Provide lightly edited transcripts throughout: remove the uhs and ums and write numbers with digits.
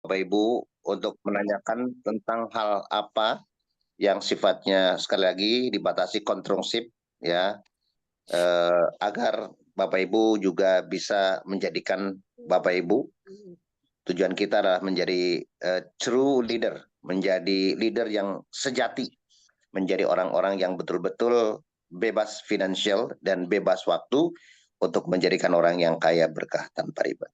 Bapak Ibu untuk menanyakan tentang hal apa yang sifatnya sekali lagi dibatasi kontronsip ya, agar Bapak Ibu juga bisa menjadikan Bapak Ibu, tujuan kita adalah menjadi true leader, menjadi leader yang sejati, menjadi orang-orang yang betul-betul bebas finansial dan bebas waktu untuk menjadikan orang yang kaya berkah tanpa riba.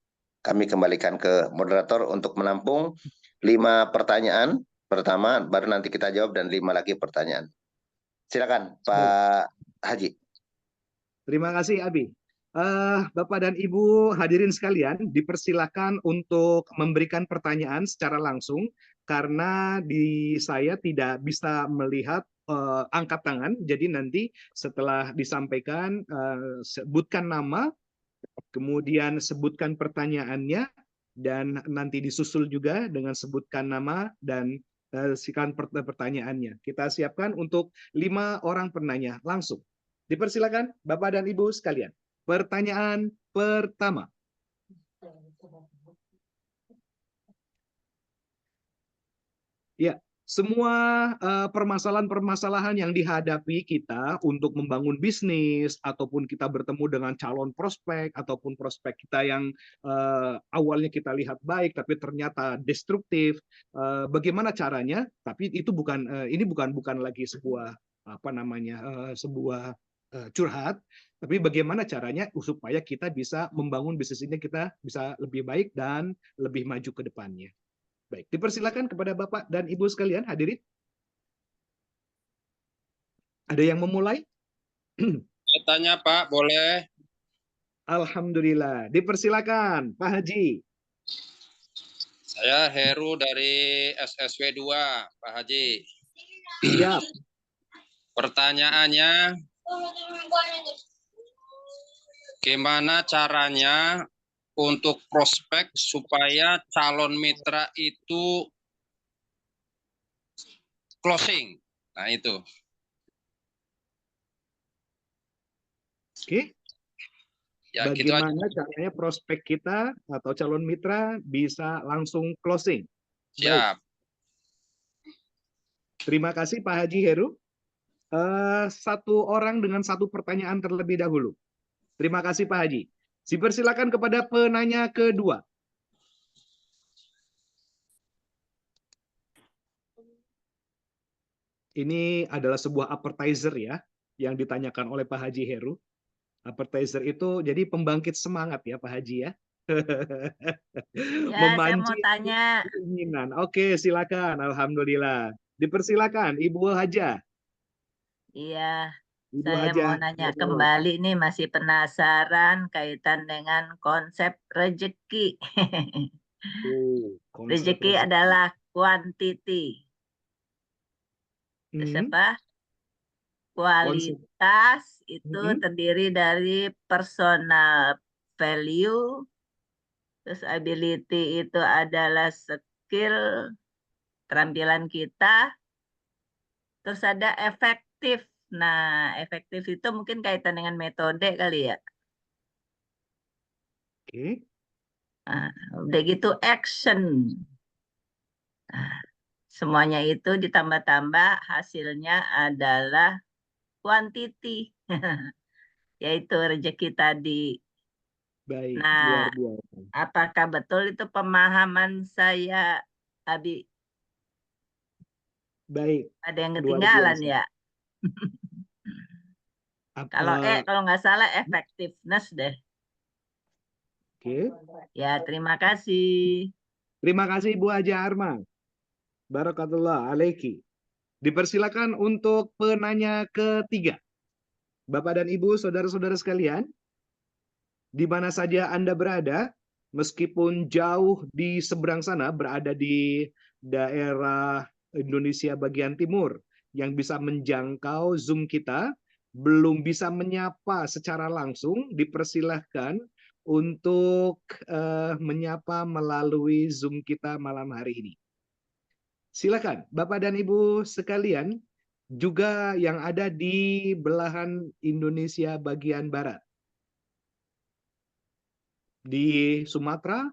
Kami kembalikan ke moderator untuk menampung 5 pertanyaan pertama, baru nanti kita jawab, dan 5 lagi pertanyaan. Silakan Pak Haji. Terima kasih Abi. Bapak dan Ibu hadirin sekalian, dipersilakan untuk memberikan pertanyaan secara langsung karena saya tidak bisa melihat angkat tangan. Jadi nanti setelah disampaikan, sebutkan nama, kemudian sebutkan pertanyaannya, dan nanti disusul juga dengan sebutkan nama dan sikan pertanyaannya. Kita siapkan untuk 5 orang penanya langsung. Dipersilakan Bapak dan Ibu sekalian. Pertanyaan pertama. Ya, semua permasalahan-permasalahan yang dihadapi kita untuk membangun bisnis ataupun kita bertemu dengan calon prospek ataupun prospek kita yang awalnya kita lihat baik tapi ternyata destruktif, bagaimana caranya? Tapi itu ini bukan lagi sebuah sebuah curhat, tapi bagaimana caranya supaya kita bisa membangun bisnis ini, kita bisa lebih baik dan lebih maju ke depannya. Baik, dipersilakan kepada Bapak dan Ibu sekalian hadirin. Ada yang memulai? Saya tanya Pak, boleh? Alhamdulillah. Dipersilakan Pak Haji. Saya Heru dari SSW 2, Pak Haji. Siap. Pertanyaannya, gimana caranya untuk prospek supaya calon mitra itu closing? Nah itu. Oke. Ya, bagaimana gitu caranya prospek kita atau calon mitra bisa langsung closing? Siap. Baik. Terima kasih Pak Haji Heru. Satu orang dengan satu pertanyaan terlebih dahulu. Terima kasih Pak Haji. Dipersilakan kepada penanya kedua. Ini adalah sebuah appetizer ya, yang ditanyakan oleh Pak Haji Heru. Appetizer itu jadi pembangkit semangat ya Pak Haji ya. Ya, saya mau Memancing tanya. keinginan. Oke, silakan. Alhamdulillah. Dipersilakan Ibu Haja. Iya, Ibu saya Haja. mau nanya kembali nih, masih penasaran kaitan dengan konsep rezeki. Rezeki adalah quantity. Terus apa? Kualitas itu terdiri dari personal value, terus ability itu adalah skill, keterampilan kita, terus ada efektif. Nah, efektif itu mungkin kaitan dengan metode kali ya. Oke. Nah, udah gitu action. Nah, semuanya itu ditambah-tambah hasilnya adalah quantity, yaitu rezeki tadi. Baik, Nah, luar biasa. apakah betul itu pemahaman saya, Abi? Baik. Ada yang ketinggalan ya? Kalau nggak salah effectiveness deh. Oke. Ya, terima kasih. Terima kasih Bu Haja Arma. Barakatullah alaiki. Dipersilakan untuk penanya ketiga. Bapak dan Ibu, saudara-saudara sekalian, di mana saja Anda berada, meskipun jauh di seberang sana, berada di daerah Indonesia bagian timur, yang bisa menjangkau Zoom kita, belum bisa menyapa secara langsung, dipersilahkan untuk menyapa melalui Zoom kita malam hari ini. Silakan, Bapak dan Ibu sekalian, juga yang ada di belahan Indonesia bagian barat, di Sumatera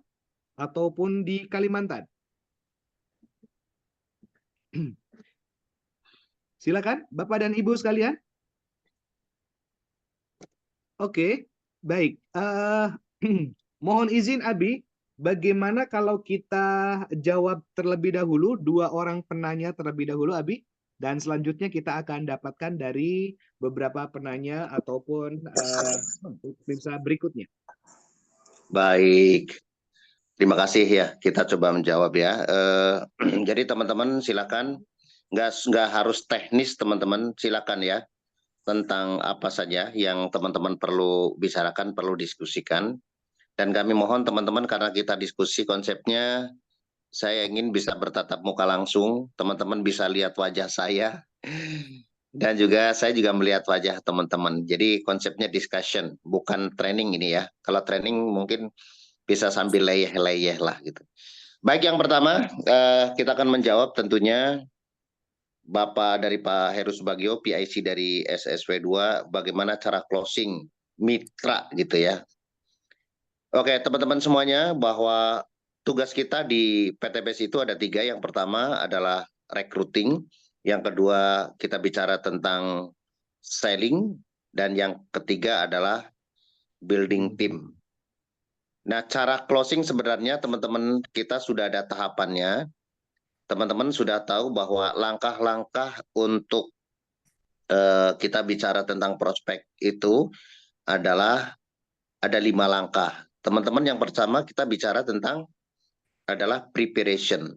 ataupun di Kalimantan. Silakan, Bapak dan Ibu sekalian. Oke, baik. Mohon izin, Abi, bagaimana kalau kita jawab terlebih dahulu, dua orang penanya terlebih dahulu, Abi, dan selanjutnya kita akan dapatkan dari beberapa penanya ataupun pemirsa berikutnya. Baik, terima kasih ya. Kita coba menjawab ya. Jadi teman-teman silakan, nggak harus teknis teman-teman, silakan ya. Tentang apa saja yang teman-teman perlu bicarakan, perlu diskusikan. Dan kami mohon teman-teman, karena kita diskusi konsepnya, saya ingin bisa bertatap muka langsung, teman-teman bisa lihat wajah saya, dan juga saya juga melihat wajah teman-teman. Jadi konsepnya discussion, bukan training ini ya. Kalau training mungkin bisa sambil leyeh-leyeh lah gitu. Baik, yang pertama kita akan menjawab tentunya Bapak dari Pak Heru Subagio, PIC dari SSW2, bagaimana cara closing mitra gitu ya. Oke, teman-teman semuanya, bahwa tugas kita di PTBS itu ada 3. Yang pertama adalah recruiting, yang kedua kita bicara tentang selling, dan yang ketiga adalah building team. Nah, cara closing sebenarnya teman-teman kita sudah ada tahapannya. Teman-teman sudah tahu bahwa langkah-langkah untuk kita bicara tentang prospek itu adalah ada 5 langkah. Teman-teman, yang pertama kita bicara tentang adalah preparation.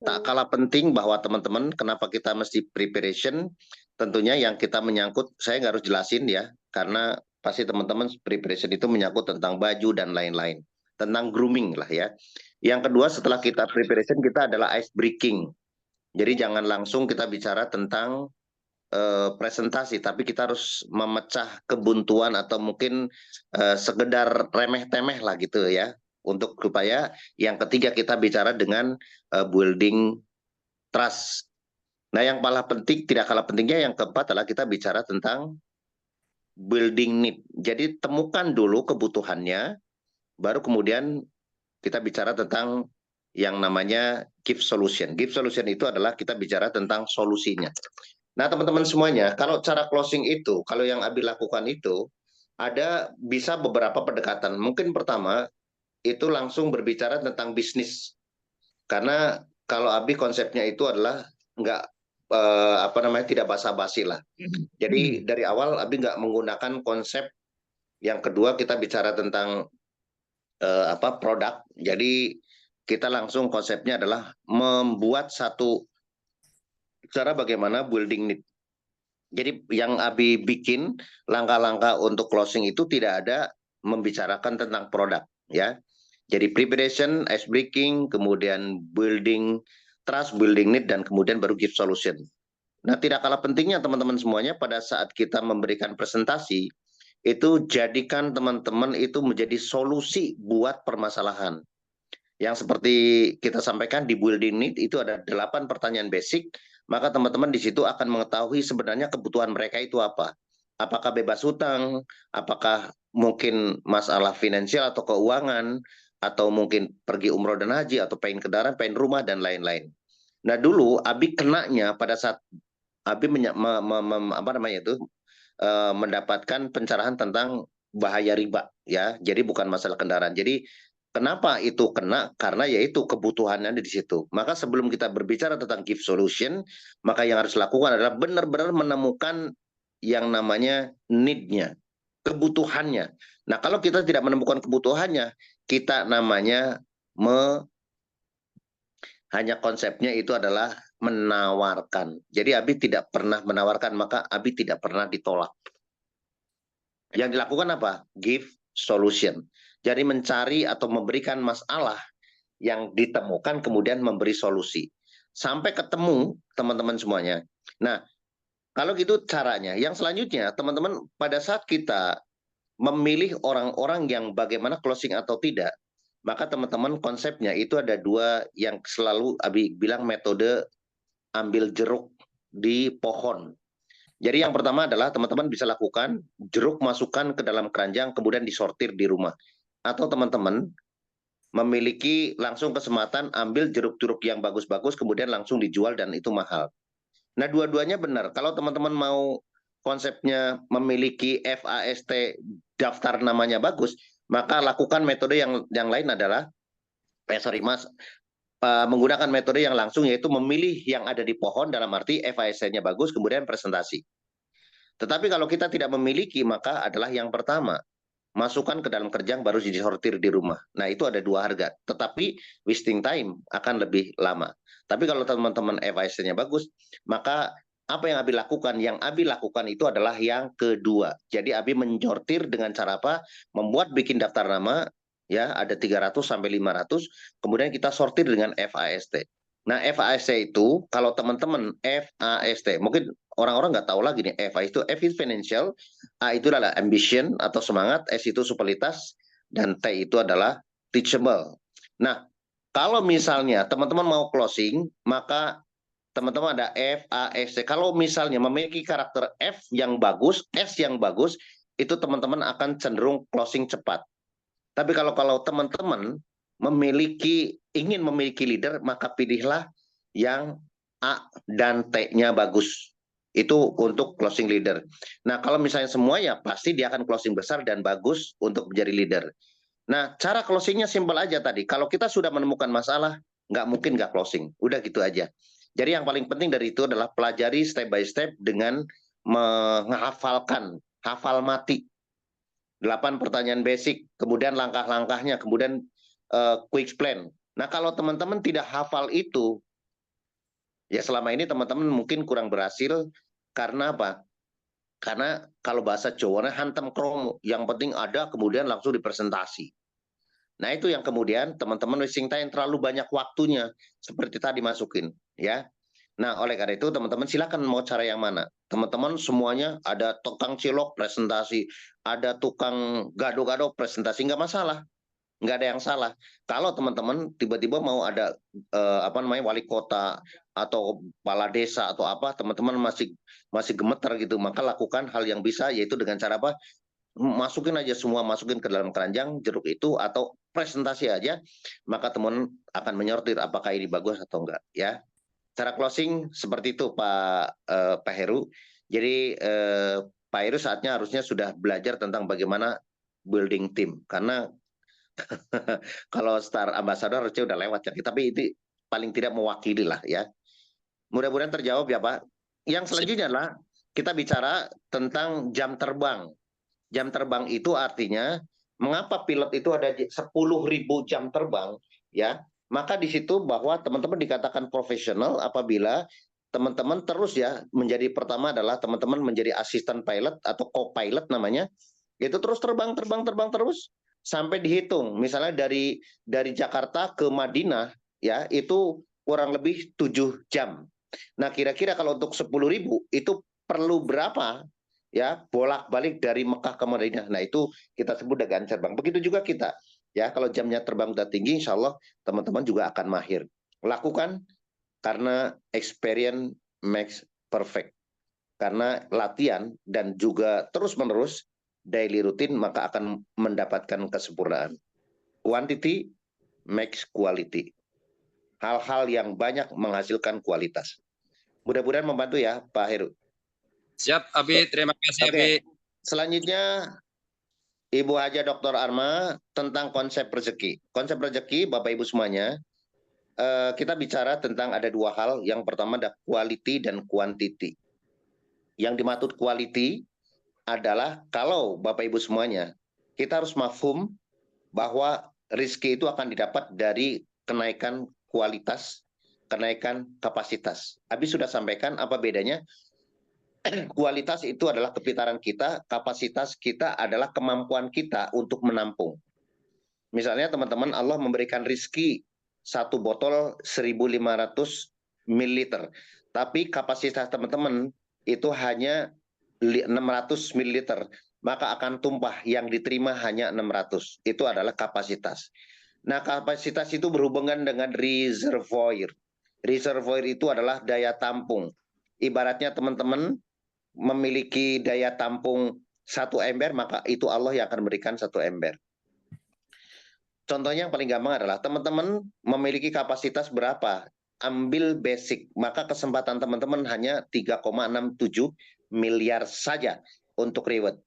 Tak kalah penting bahwa teman-teman, kenapa kita mesti preparation, tentunya yang kita menyangkut, saya nggak harus jelasin ya, karena pasti teman-teman preparation itu menyangkut tentang baju dan lain-lain. Tentang grooming lah ya. Yang kedua, setelah kita preparation, kita adalah ice breaking. Jadi jangan langsung kita bicara tentang presentasi, tapi kita harus memecah kebuntuan atau mungkin sekedar remeh-temeh lah gitu ya, untuk supaya yang ketiga kita bicara dengan building trust. Nah, yang paling penting, tidak kalah pentingnya, yang keempat adalah kita bicara tentang building need. Jadi temukan dulu kebutuhannya, baru kemudian kita bicara tentang yang namanya give solution. Give solution itu adalah kita bicara tentang solusinya. Nah, teman-teman semuanya, kalau cara closing itu, kalau yang Abi lakukan itu, ada bisa beberapa pendekatan. Mungkin pertama, itu langsung berbicara tentang bisnis. Karena kalau Abi konsepnya itu adalah nggak, tidak basa-basi lah. Jadi dari awal Abi nggak menggunakan konsep. Yang kedua, kita bicara tentang produk. Jadi kita langsung konsepnya adalah membuat satu cara bagaimana building need. Jadi yang Abi bikin langkah-langkah untuk closing itu tidak ada membicarakan tentang produk ya. Jadi preparation, ice breaking, kemudian building trust, building need, dan kemudian baru give solution. Nah, tidak kalah pentingnya teman-teman semuanya, pada saat kita memberikan presentasi itu jadikan teman-teman itu menjadi solusi buat permasalahan. Yang seperti kita sampaikan di building need itu ada 8 pertanyaan basic, maka teman-teman di situ akan mengetahui sebenarnya kebutuhan mereka itu apa. Apakah bebas hutang, apakah mungkin masalah finansial atau keuangan, atau mungkin pergi umroh dan haji, atau pengen kendaraan, pengen rumah, dan lain-lain. Nah, dulu Abi kenanya pada saat Abi mendapatkan pencerahan tentang bahaya riba ya. Jadi bukan masalah kendaraan. Jadi kenapa itu kena? Karena yaitu kebutuhannya ada di situ. Maka sebelum kita berbicara tentang give solution, maka yang harus dilakukan adalah benar-benar menemukan yang namanya need-nya, kebutuhannya. Nah, kalau kita tidak menemukan kebutuhannya, kita namanya hanya konsepnya itu adalah menawarkan. Jadi Abi tidak pernah menawarkan, maka Abi tidak pernah ditolak. Yang dilakukan apa? Give solution. Jadi mencari atau memberikan masalah yang ditemukan, kemudian memberi solusi. Sampai ketemu teman-teman semuanya. Nah, kalau gitu caranya. Yang selanjutnya, teman-teman, pada saat kita memilih orang-orang yang bagaimana closing atau tidak, maka teman-teman konsepnya itu ada 2 yang selalu Abi bilang metode ambil jeruk di pohon. Jadi yang pertama adalah teman-teman bisa lakukan jeruk masukkan ke dalam keranjang kemudian disortir di rumah. Atau teman-teman memiliki langsung kesempatan ambil jeruk-jeruk yang bagus-bagus kemudian langsung dijual dan itu mahal. Nah, dua-duanya benar. Kalau teman-teman mau konsepnya memiliki FAST daftar namanya bagus, maka lakukan metode yang lain adalah menggunakan metode yang langsung, yaitu memilih yang ada di pohon, dalam arti FAST-nya bagus, kemudian presentasi. Tetapi kalau kita tidak memiliki, maka adalah yang pertama, masukkan ke dalam kerjang baru disortir di rumah. Nah, itu ada dua harga. Tetapi wasting time akan lebih lama. Tapi kalau teman-teman FAST-nya bagus, maka apa yang Abi lakukan? Yang Abi lakukan itu adalah yang kedua. Jadi Abi mensortir dengan cara apa? Membuat bikin daftar nama, ya ada 300 sampai 500, kemudian kita sortir dengan FAST. Nah, FAST itu kalau teman-teman FAST, mungkin orang-orang nggak tahu lagi nih, F itu financial, A itu adalah ambition atau semangat, S itu supelitas, dan T itu adalah teachable. Nah, kalau misalnya teman-teman mau closing, maka teman-teman ada FAST. Kalau misalnya memiliki karakter F yang bagus, S yang bagus, itu teman-teman akan cenderung closing cepat. Tapi kalau teman-teman ingin memiliki leader, maka pilihlah yang A dan T-nya bagus. Itu untuk closing leader. Nah, kalau misalnya semua, ya pasti dia akan closing besar dan bagus untuk menjadi leader. Nah, cara closingnya simpel aja tadi. Kalau kita sudah menemukan masalah, nggak mungkin nggak closing. Udah gitu aja. Jadi yang paling penting dari itu adalah pelajari step by step dengan menghafalkan, hafal mati. 8 pertanyaan basic, kemudian langkah-langkahnya, kemudian quick plan. Nah, kalau teman-teman tidak hafal itu, ya selama ini teman-teman mungkin kurang berhasil. Karena apa? Karena kalau bahasa Jawanya hantem kromo, yang penting ada kemudian langsung dipresentasi. Nah, itu yang kemudian teman-teman wasting time, terlalu banyak waktunya seperti tadi masukin, ya. Nah, oleh karena itu teman-teman silakan mau cara yang mana. Teman-teman semuanya ada tukang cilok presentasi, ada tukang gado-gado presentasi, nggak masalah. Nggak ada yang salah. Kalau teman-teman tiba-tiba mau ada wali kota atau kepala desa atau apa, teman-teman masih gemeter gitu, maka lakukan hal yang bisa, yaitu dengan cara apa? Masukin aja semua, masukin ke dalam keranjang jeruk itu atau presentasi aja, maka teman akan menyortir apakah ini bagus atau enggak, ya. Cara closing seperti itu Pak Heru. Jadi Pak Heru harusnya sudah belajar tentang bagaimana building team, karena kalau Star Ambassador harusnya udah lewat ya, tapi itu paling tidak mewakili lah ya. Mudah-mudahan terjawab ya Pak. Yang selanjutnya adalah kita bicara tentang jam terbang. Jam terbang itu artinya mengapa pilot itu ada 10.000 jam terbang, ya. Maka di situ bahwa teman-teman dikatakan profesional apabila teman-teman terus ya menjadi, pertama adalah teman-teman menjadi asisten pilot atau co-pilot namanya, itu terus terbang terus sampai dihitung. Misalnya dari Jakarta ke Madinah ya itu kurang lebih 7 jam. Nah, kira-kira kalau untuk 10.000 itu perlu berapa ya bolak-balik dari Mekah ke Madinah. Nah, itu kita sebut dengan terbang. Begitu juga kita. Ya, kalau jamnya terbang udah tinggi, insya Allah teman-teman juga akan mahir. Lakukan, karena experience makes perfect. Karena latihan dan juga terus-menerus daily rutin, maka akan mendapatkan kesempurnaan. Quantity makes quality. Hal-hal yang banyak menghasilkan kualitas. Mudah-mudahan membantu ya Pak Heru. Siap, Abi. Terima kasih, Oke. Abi. Selanjutnya Ibu Haja Dr. Arma tentang konsep rezeki. Konsep rezeki, Bapak Ibu semuanya, kita bicara tentang ada dua hal. Yang pertama ada quality dan quantity. Yang dimaksud quality adalah kalau Bapak Ibu semuanya, kita harus mafhum bahwa rezeki itu akan didapat dari kenaikan kualitas, kenaikan kapasitas. Abi sudah sampaikan apa bedanya. Kualitas itu adalah kepintaran kita, kapasitas kita adalah kemampuan kita untuk menampung. Misalnya teman-teman, Allah memberikan rizki 1 botol 1.500 ml, tapi kapasitas teman-teman itu hanya 600 ml, maka akan tumpah, yang diterima hanya 600. Itu adalah kapasitas. Nah, kapasitas itu berhubungan dengan reservoir. Reservoir itu adalah daya tampung. Ibaratnya teman-teman memiliki daya tampung 1 ember, maka itu Allah yang akan memberikan 1 ember. contohnya yang paling gampang adalah teman-teman memiliki kapasitas berapa? Ambil basic, maka kesempatan teman-teman hanya 3,67 miliar saja untuk reward.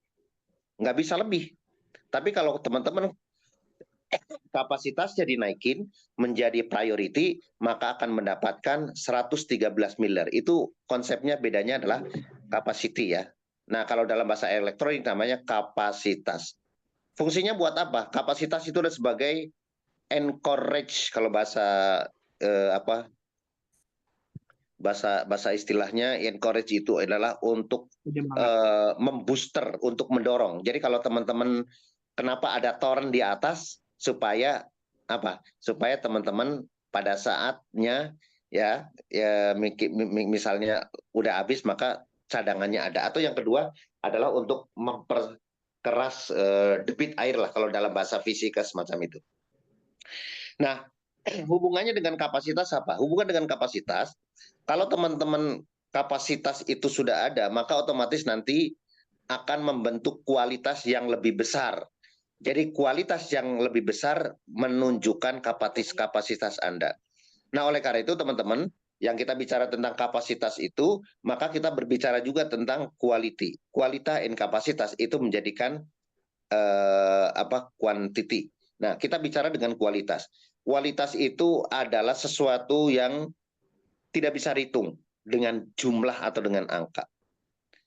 Nggak bisa lebih. Tapi kalau teman-teman kapasitasnya dinaikin menjadi priority, maka akan mendapatkan 113 miliar. Itu konsepnya, bedanya adalah capacity ya. Nah, kalau dalam bahasa elektronik namanya kapasitas. Fungsinya buat apa? Kapasitas itu adalah sebagai encourage, kalau bahasa bahasa istilahnya encourage itu adalah untuk Penyemangat. membooster, untuk mendorong. Jadi kalau teman-teman, kenapa ada torrent di atas, supaya apa? Supaya teman-teman pada saatnya ya misalnya udah habis, maka cadangannya ada. Atau yang kedua adalah untuk memperkeras debit air lah kalau dalam bahasa fisika semacam itu. Nah, hubungannya dengan kapasitas apa? Hubungan dengan kapasitas, kalau teman-teman kapasitas itu sudah ada, maka otomatis nanti akan membentuk kualitas yang lebih besar. Jadi kualitas yang lebih besar menunjukkan kapasitas Anda. Nah, oleh karena itu teman-teman, yang kita bicara tentang kapasitas itu, maka kita berbicara juga tentang quality. Kualitas and kapasitas itu menjadikan quantity. Nah, kita bicara dengan kualitas. Kualitas itu adalah sesuatu yang tidak bisa dihitung dengan jumlah atau dengan angka.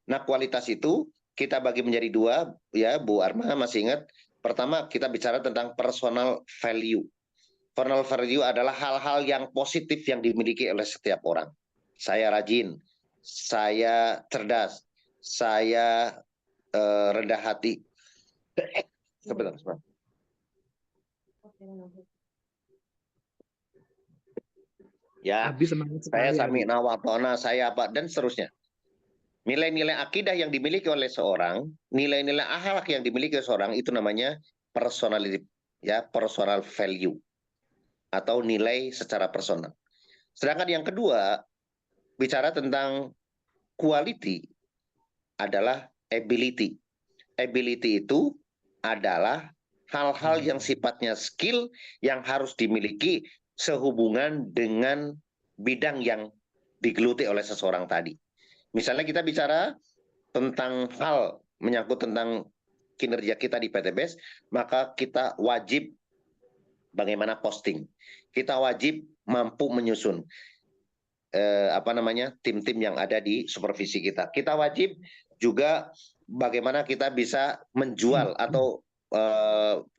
Nah, kualitas itu kita bagi menjadi dua, ya Bu Arma masih ingat. Pertama, kita bicara tentang personal value. Personal value adalah hal-hal yang positif yang dimiliki oleh setiap orang. Saya rajin, saya cerdas, saya rendah hati. Sebentar. Ya, Habis semangat saya sekali sami Abi. nawatona, saya apa, dan seterusnya. Nilai-nilai akidah yang dimiliki oleh seorang, nilai-nilai akhlak yang dimiliki oleh seorang, itu namanya personality, ya, personal value, atau nilai secara personal. Sedangkan yang kedua, bicara tentang quality, adalah ability. Ability itu adalah hal-hal yang sifatnya skill yang harus dimiliki sehubungan dengan bidang yang digeluti oleh seseorang tadi. Misalnya kita bicara tentang hal menyangkut tentang kinerja kita di PTBS, maka kita wajib bagaimana posting. Kita wajib mampu menyusun tim-tim yang ada di supervisi kita. Kita wajib juga bagaimana kita bisa menjual atau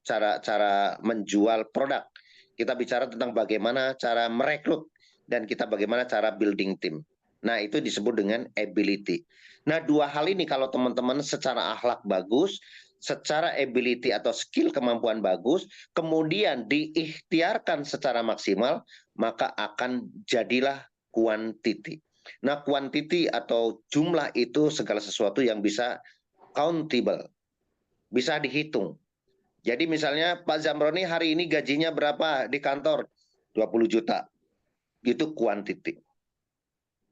cara menjual produk. Kita bicara tentang bagaimana cara merekrut dan kita bagaimana cara building tim. Nah, itu disebut dengan ability. Nah, dua hal ini kalau teman-teman secara akhlak bagus, secara ability atau skill kemampuan bagus, kemudian diikhtiarkan secara maksimal, maka akan jadilah quantity. Nah, quantity atau jumlah itu segala sesuatu yang bisa countable, bisa dihitung. Jadi misalnya Pak Zamroni hari ini gajinya berapa di kantor? 20 juta. Itu quantity.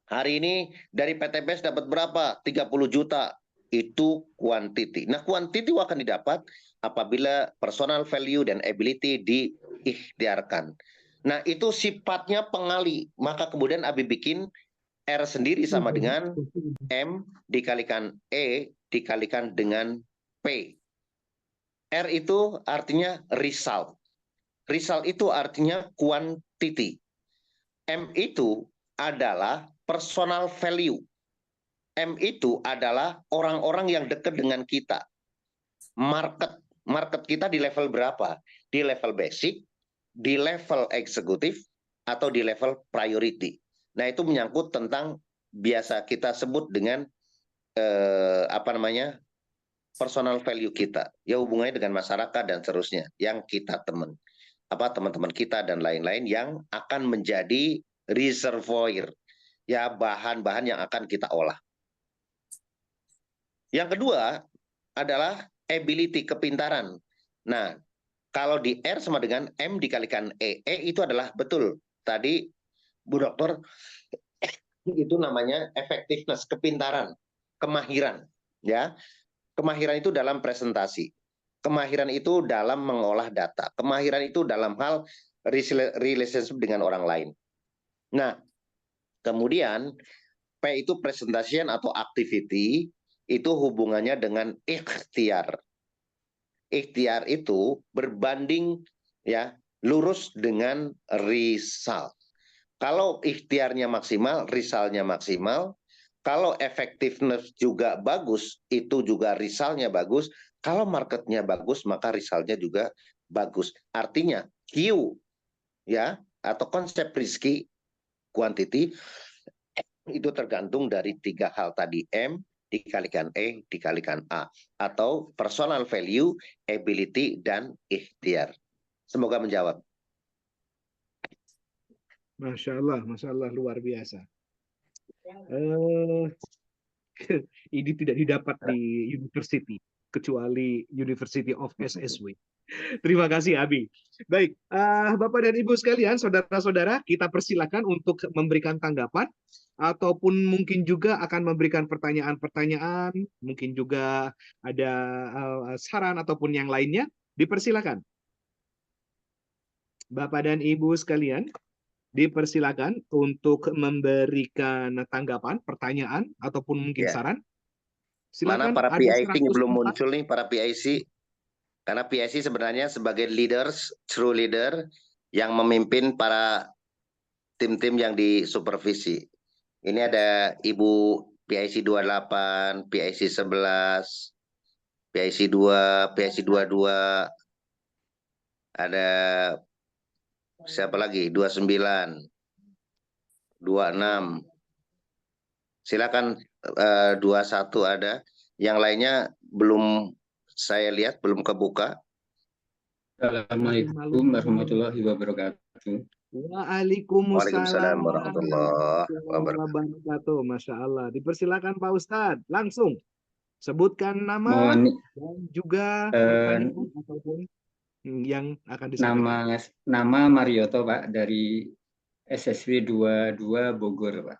Hari ini dari PTBS dapat berapa? 30 juta. Itu quantity. Nah, quantity akan didapat apabila personal value dan ability diikhtiarkan. Nah, itu sifatnya pengali. Maka kemudian Abi bikin R sendiri sama dengan M dikalikan E dikalikan dengan P. R itu artinya result. Result itu artinya quantity. M itu adalah personal value. M itu adalah orang-orang yang dekat dengan kita. Market kita di level berapa? Di level basic, di level eksekutif, atau di level priority. Nah, itu menyangkut tentang biasa kita sebut dengan personal value kita. Ya, hubungannya dengan masyarakat dan seterusnya yang kita teman-teman kita dan lain-lain yang akan menjadi reservoir, ya, bahan-bahan yang akan kita olah. Yang kedua adalah ability, kepintaran. Nah, kalau di R sama dengan M dikalikan E. E itu adalah betul. Tadi Bu Dokter, itu namanya effectiveness, kepintaran, kemahiran. Ya, kemahiran itu dalam presentasi. kemahiran itu dalam mengolah data, kemahiran itu dalam hal relationship dengan orang lain. Nah, kemudian P itu presentation atau activity, itu hubungannya dengan ikhtiar. Ikhtiar itu berbanding ya lurus dengan result. Kalau ikhtiarnya maksimal, resultnya maksimal. Kalau effectiveness juga bagus, itu juga resultnya bagus. Kalau marketnya bagus, maka resultnya juga bagus. Artinya Q ya atau konsep risky quantity itu tergantung dari 3 hal tadi, M dikalikan E dikalikan A, atau personal value, ability, dan ikhtiar. Semoga menjawab. Masya Allah, luar biasa. Ini tidak didapat di university, kecuali University of SSW. Terima kasih, Abi. Baik, Bapak dan Ibu sekalian, saudara-saudara, kita persilakan untuk memberikan tanggapan, ataupun mungkin juga akan memberikan pertanyaan-pertanyaan, mungkin juga ada saran ataupun yang lainnya, dipersilakan. Bapak dan Ibu sekalian, dipersilakan untuk memberikan tanggapan, pertanyaan, ataupun mungkin Ya. saran. Mana Silakan, para ada PIC 104. belum muncul nih, para PIC? Karena PIC sebenarnya sebagai leaders, true leader, yang memimpin para tim-tim yang disupervisi. Ini ada Ibu PIC 28, PIC 11, PIC 2, PIC 22, ada siapa lagi? 29, 26. Silakan 21 ada. Yang lainnya belum saya lihat, belum kebuka. Assalamualaikum warahmatullahi wabarakatuh. Waalaikumsalam warahmatullahi wabarakatuh. Masya Allah. Dipersilakan Pak Ustadz. Langsung sebutkan nama Mohon dan juga pertanyaan ataupun yang akan disampaikan. nama Marioto Pak dari SSW 22 Bogor Pak.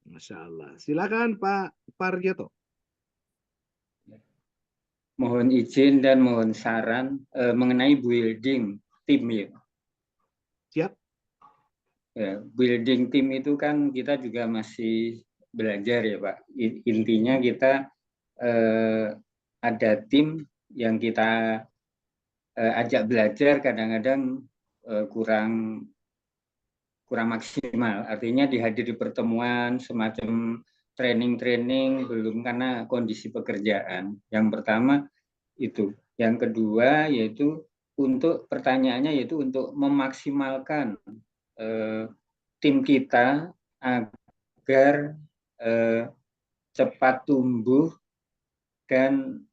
Masya Allah. Silakan Pak Parjoto. Mohon izin dan mohon saran mengenai building tim ya. Siap. Ya, building tim itu kan kita juga masih belajar ya Pak. Intinya kita ada tim yang kita ajak belajar kadang-kadang kurang maksimal. Artinya dihadiri pertemuan semacam training belum karena kondisi pekerjaan. Yang pertama itu. Yang kedua yaitu untuk pertanyaannya yaitu untuk memaksimalkan tim kita agar cepat tumbuh dan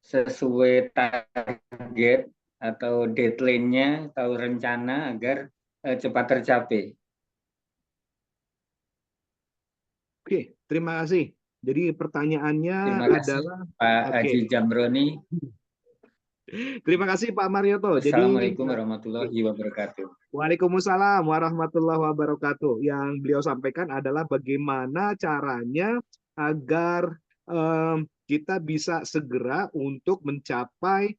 sesuai target atau deadline-nya atau rencana agar cepat tercapai. Oke, terima kasih. Jadi pertanyaannya Terima kasih, adalah Pak Haji Jamroni. Terima kasih Pak Marioto. Assalamualaikum warahmatullahi wabarakatuh. Waalaikumsalam warahmatullahi wabarakatuh. Yang beliau sampaikan adalah bagaimana caranya agar kita bisa segera untuk mencapai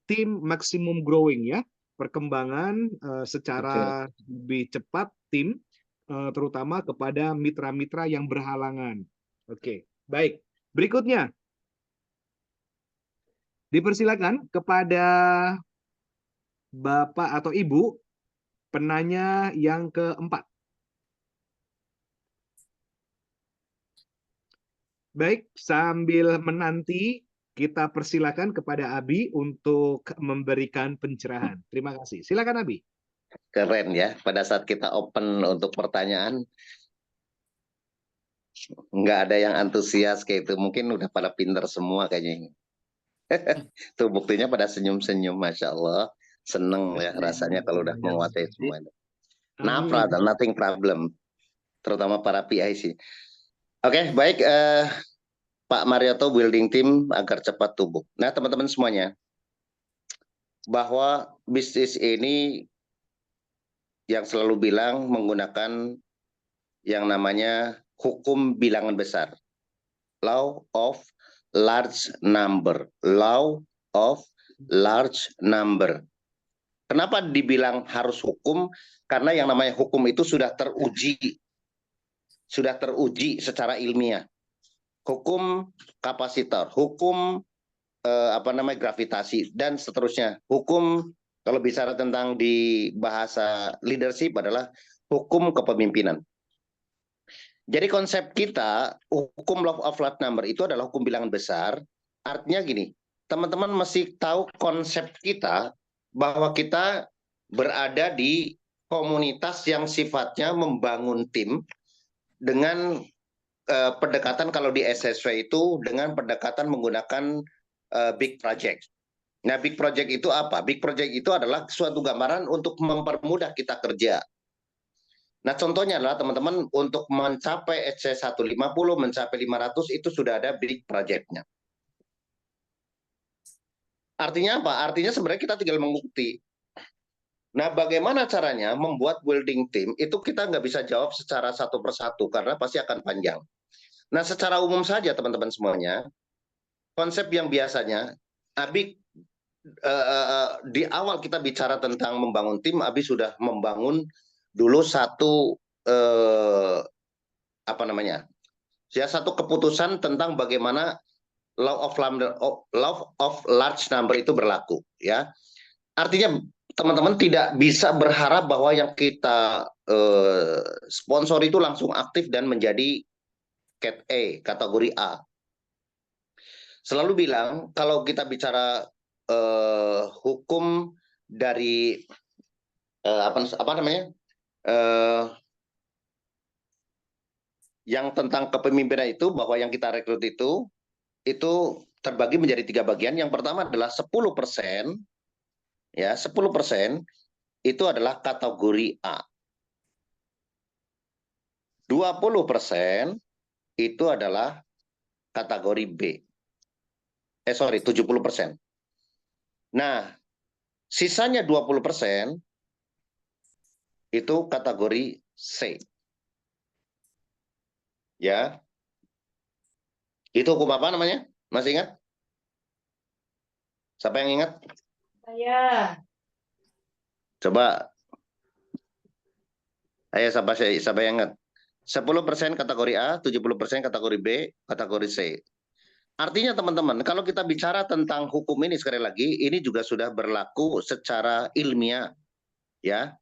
tim maximum growing ya, perkembangan secara lebih cepat tim, terutama kepada mitra-mitra yang berhalangan. Oke, baik. Berikutnya, dipersilakan kepada Bapak atau Ibu penanya yang keempat. Baik, sambil menanti, kita persilakan kepada Abi untuk memberikan pencerahan. Terima kasih. Silakan Abi. Keren ya, pada saat kita open untuk pertanyaan, nggak ada yang antusias kayak itu. Mungkin udah pada pinter semua kayaknya. Tuh buktinya pada senyum-senyum, Masya Allah. Seneng ya rasanya kalau udah menguasai semua. Nah, nothing problem. Terutama para PIC. Oke, baik. Pak Marioto building team agar cepat tumbuh. Nah, teman-teman semuanya, bahwa bisnis ini yang selalu bilang menggunakan yang namanya hukum bilangan besar. Law of large number. Law of large number. Kenapa dibilang harus hukum? Karena yang namanya hukum itu sudah teruji secara ilmiah. Hukum kapasitor, hukum gravitasi dan seterusnya. Hukum kalau bicara tentang di bahasa leadership adalah hukum kepemimpinan. Jadi konsep kita hukum law of large number itu adalah hukum bilangan besar. Artinya gini, teman-teman mesti tahu konsep kita bahwa kita berada di komunitas yang sifatnya membangun tim dengan pendekatan kalau di SSW itu dengan pendekatan menggunakan big project. Nah, big project itu apa? Big project itu adalah suatu gambaran untuk mempermudah kita kerja. Nah, contohnya adalah teman-teman untuk mencapai SC 150, mencapai 500 itu sudah ada big project-nya. Artinya apa? Artinya sebenarnya kita tinggal mengikuti. Nah, bagaimana caranya membuat building team itu kita nggak bisa jawab secara satu persatu karena pasti akan panjang. Nah, secara umum saja teman-teman semuanya, konsep yang biasanya, Abi di awal kita bicara tentang membangun tim, Abi sudah membangun dulu satu satu keputusan tentang bagaimana law of large number itu berlaku, ya. Artinya teman-teman tidak bisa berharap bahwa yang kita sponsor itu langsung aktif dan menjadi kategori A. Selalu bilang kalau kita bicara hukum dari yang tentang kepemimpinan itu, bahwa yang kita rekrut itu terbagi menjadi 3 bagian. Yang pertama adalah 10%, ya 10% itu adalah kategori A. 20% itu adalah kategori B. 70%. Nah, sisanya 20% itu kategori C. Ya. Itu hukum apa namanya? Masih ingat? Siapa yang ingat? Saya. Coba. Ayo siapa yang ingat? 10% kategori A, 70% kategori B, kategori C. Artinya teman-teman, kalau kita bicara tentang hukum ini sekali lagi, ini juga sudah berlaku secara ilmiah, ya.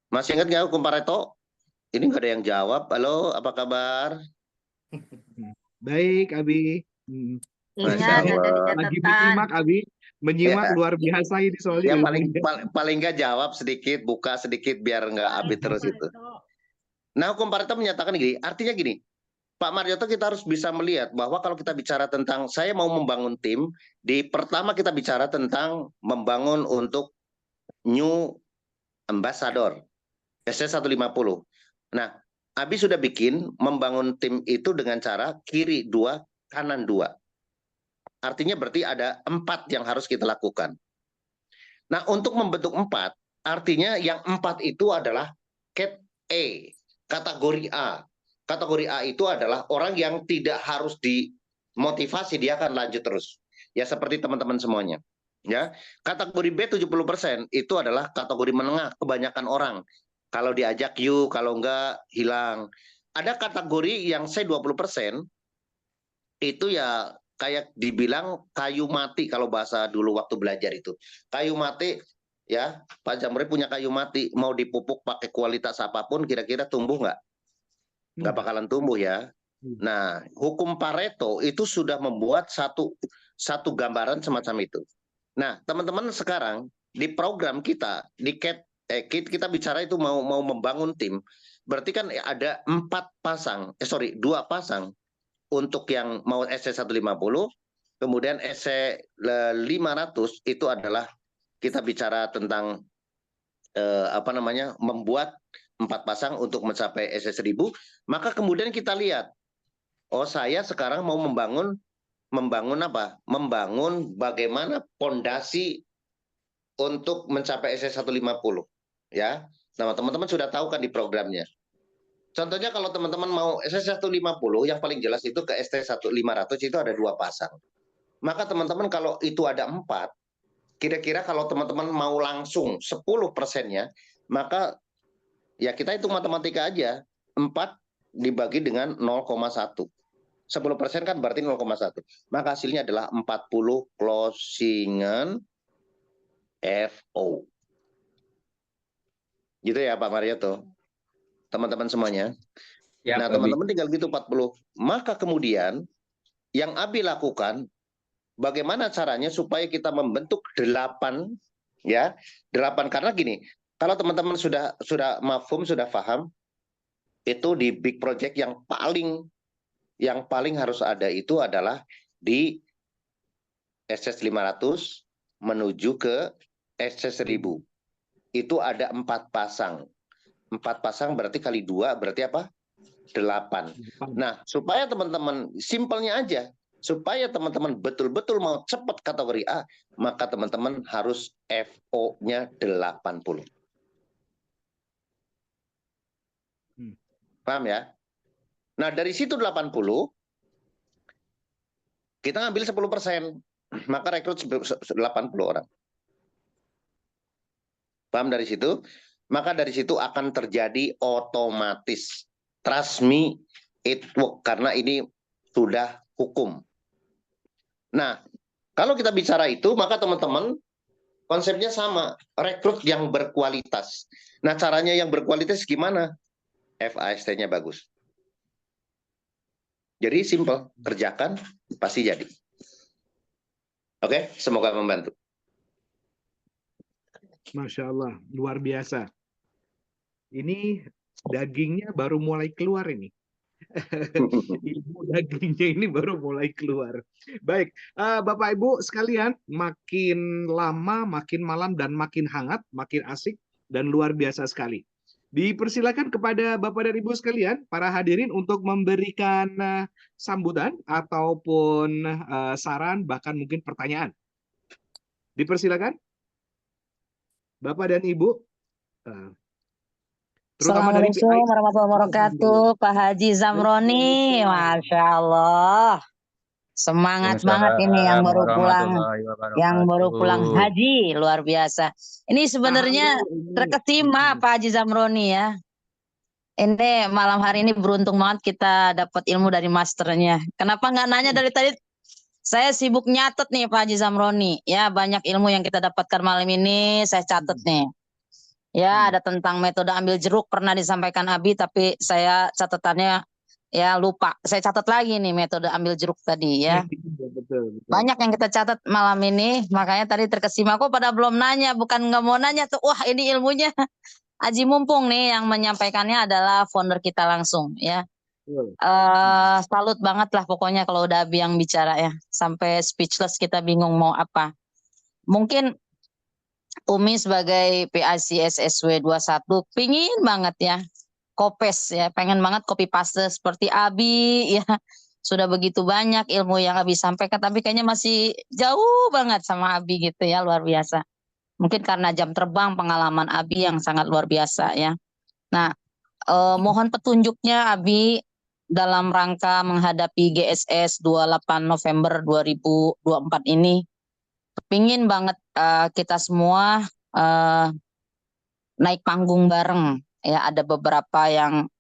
Masih ingat nggak hukum Pareto? Ini nggak ada yang jawab. Halo, apa kabar? Baik, Abi. Ingat ada di Lagi catatan. menyimak, Abi. Menyimak Ya. luar biasa ini soalnya. Yang paling nggak jawab sedikit, buka sedikit biar nggak Abi terus itu. Nah, hukum Pareto menyatakan gini, artinya gini, Pak Marioto, kita harus bisa melihat bahwa kalau kita bicara tentang saya mau membangun tim, pertama kita bicara tentang membangun untuk new ambassador, SC 150. Nah, Abi sudah bikin membangun tim itu dengan cara kiri 2, kanan 2. Artinya berarti ada 4 yang harus kita lakukan. Nah, untuk membentuk 4, artinya yang 4 itu adalah cat A, kategori A. Kategori A itu adalah orang yang tidak harus dimotivasi, dia akan lanjut terus. Ya seperti teman-teman semuanya. Ya, kategori B 70% itu adalah kategori menengah, kebanyakan orang. Kalau diajak yuk, kalau enggak hilang. Ada kategori yang C 20% itu ya kayak dibilang kayu mati kalau bahasa dulu waktu belajar itu. Kayu mati, ya, Pak Jamri punya kayu mati, mau dipupuk pakai kualitas apapun kira-kira tumbuh nggak? Nggak bakalan tumbuh, ya. Nah, hukum Pareto itu sudah membuat satu gambaran semacam itu. Nah, teman-teman sekarang di program kita kita bicara itu mau membangun tim, berarti kan ada 2 pasang untuk yang mau SC 150, kemudian SC 500 itu adalah kita bicara tentang membuat 4 pasang untuk mencapai SC 1000, maka kemudian kita lihat, oh saya sekarang mau membangun apa? Membangun bagaimana pondasi untuk mencapai SC 150, ya. Nah, teman-teman sudah tahu kan di programnya. Contohnya kalau teman-teman mau SC 150, yang paling jelas itu ke SC 500 itu ada 2 pasang. Maka teman-teman kalau itu ada 4, kira-kira kalau teman-teman mau langsung 10%-nya, maka ya kita hitung matematika aja. 4 dibagi dengan 0,1. 10% kan berarti 0,1. Maka hasilnya adalah 40 closingan FO. Gitu ya Pak Marioto. Teman-teman semuanya. Ya, Nah, Pak Abi. teman-teman tinggal gitu 40. Maka kemudian yang Abi lakukan, bagaimana caranya supaya kita membentuk 8 ya. 8 karena gini, kalau teman-teman sudah mafhum, sudah paham, itu di big project yang paling harus ada itu adalah di SS 500 menuju ke SS 1000. Itu ada 4 pasang. 4 pasang berarti kali 2 berarti apa? 8. Nah, supaya teman-teman simpelnya aja, supaya teman-teman betul-betul mau cepat kategori A, maka teman-teman harus FO-nya 80. Paham ya? Nah, dari situ 80, kita ngambil 10%. Maka rekrut 80 orang. Paham dari situ? Maka dari situ akan terjadi otomatis. Trust me, it work. Karena ini sudah hukum. Nah, kalau kita bicara itu, maka teman-teman konsepnya sama. Rekrut yang berkualitas. Nah, caranya yang berkualitas gimana? FAST-nya bagus. Jadi simple. Kerjakan, pasti jadi. Oke, semoga membantu. Masya Allah, luar biasa. Ini dagingnya baru mulai keluar ini. Ilmu dagingnya ini baru mulai keluar. Baik, Bapak Ibu sekalian, makin lama, makin malam, dan makin hangat, makin asik, dan luar biasa sekali. Dipersilakan kepada Bapak dan Ibu sekalian, para hadirin untuk memberikan sambutan ataupun saran, bahkan mungkin pertanyaan. Dipersilakan, Bapak dan Ibu. Terutama dari Assalamualaikum warahmatullahi wabarakatuh, Pak Haji Zamroni. Masya Allah. Semangat banget ini yang baru pulang, haji, luar biasa. Ini sebenarnya terkesima Pak Haji Zamroni ya. Ini malam hari ini beruntung banget kita dapat ilmu dari masternya. Kenapa nggak nanya dari tadi? Saya sibuk nyatet nih Pak Haji Zamroni. Ya, banyak ilmu yang kita dapatkan malam ini saya catat nih. Ya, ada tentang metode ambil jeruk pernah disampaikan Abi, tapi saya catatannya ya lupa. Saya catat lagi nih metode ambil jeruk tadi ya. Betul. Banyak yang kita catat malam ini, makanya tadi terkesima kok pada belum nanya, bukan nggak mau nanya tuh. Wah, ini ilmunya Aji mumpung nih yang menyampaikannya adalah founder kita langsung ya. Salut banget lah pokoknya kalau udah Abi yang bicara ya. Sampai speechless, kita bingung mau apa. Mungkin Umi sebagai PAC SSW 21 pingin banget ya kopes ya, pengen banget copy paste seperti Abi ya. Sudah begitu banyak ilmu yang Abi sampaikan, tapi kayaknya masih jauh banget sama Abi gitu ya, luar biasa. Mungkin karena jam terbang pengalaman Abi yang sangat luar biasa ya. Nah, mohon petunjuknya Abi dalam rangka menghadapi GSS 28 November 2024 ini. Pingin banget kita semua naik panggung bareng ya. Ada beberapa yang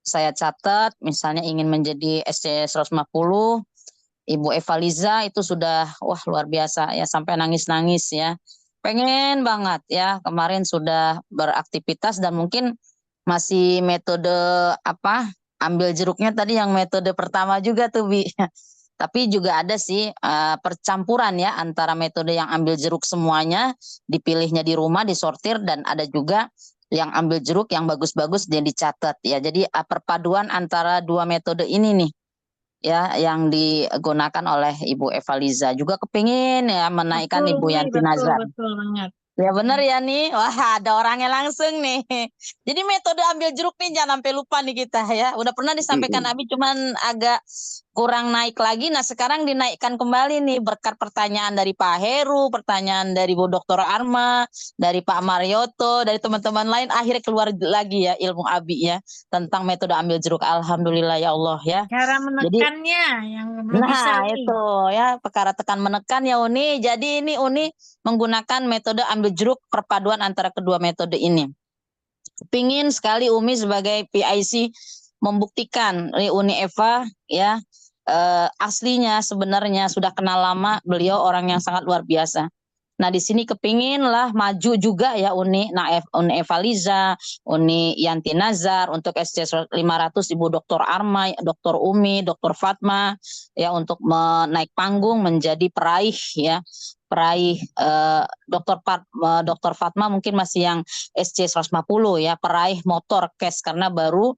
saya catat, misalnya ingin menjadi SC 150. Ibu Eva Liza itu sudah wah luar biasa ya, sampai nangis-nangis ya. Pengen banget ya, kemarin sudah beraktivitas dan mungkin masih metode apa? Ambil jeruknya tadi yang metode pertama juga tuh Bi. Tapi juga ada sih percampuran ya antara metode yang ambil jeruk semuanya, dipilihnya di rumah, disortir, dan ada juga yang ambil jeruk yang bagus-bagus dia dicatat ya. Jadi perpaduan antara dua metode ini nih ya yang digunakan oleh Ibu Eva Liza. Juga kepingin ya menaikkan Betul, Ibu Yanti betul, Nazar. betul banget. Ya benar ya nih, wah ada orangnya langsung nih. Jadi metode ambil jeruk nih jangan sampai lupa nih kita ya. Udah pernah disampaikan Abi, cuman agak kurang naik lagi. Nah sekarang dinaikkan kembali nih berkat pertanyaan dari Pak Heru, pertanyaan dari Bu Dr. Arma, dari Pak Marioto, dari teman-teman lain. Akhirnya keluar lagi ya ilmu Abi ya tentang metode ambil jeruk. Alhamdulillah ya Allah ya. Cara Jadi menekannya yang belum bisa nah Umi. itu ya perkara tekan menekan ya Uni. Jadi ini Uni menggunakan metode ambil jeruk perpaduan antara kedua metode ini. Pingin sekali Umi sebagai PIC membuktikan Uni Eva ya aslinya sebenarnya sudah kenal lama, beliau orang yang sangat luar biasa. Nah di sini kepingin lah maju juga ya Uni Uni Eva Liza, Uni Yanti Nazar, untuk SC 500 Ibu Dr. Arma, Dr. Umi, Dr. Fatma ya untuk menaik panggung menjadi peraih ya. Peraih Dr. Fatma mungkin masih yang SC 150 ya, peraih motor cash karena baru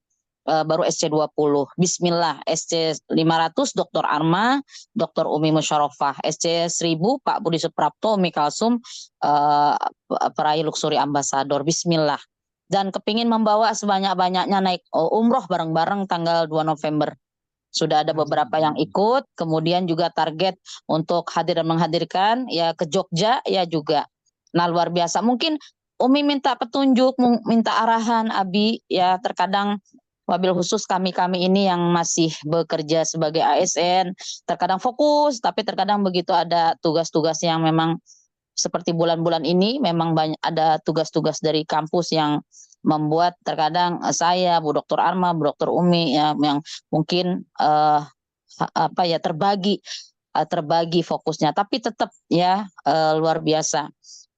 SC 20. Bismillah, SC 500 Dr. Arma, Dr. Umi Musyaroffah, SC 1000 Pak Budi Suprapto, Umi Kalsum, peraih Luxury Ambassador. Bismillah. Dan kepingin membawa sebanyak-banyaknya naik umroh bareng-bareng tanggal 2 November. Sudah ada beberapa yang ikut, kemudian juga target untuk hadir dan menghadirkan ya ke Jogja ya juga. Nah luar biasa. Mungkin Umi minta petunjuk, minta arahan Abi ya, terkadang wabil khusus kami ini yang masih bekerja sebagai ASN, terkadang fokus, tapi terkadang begitu ada tugas-tugas yang memang seperti bulan-bulan ini memang banyak ada tugas-tugas dari kampus yang membuat terkadang saya, Bu Dr. Arma, Bu Dr. Umi ya, yang mungkin terbagi fokusnya, tapi tetap ya luar biasa.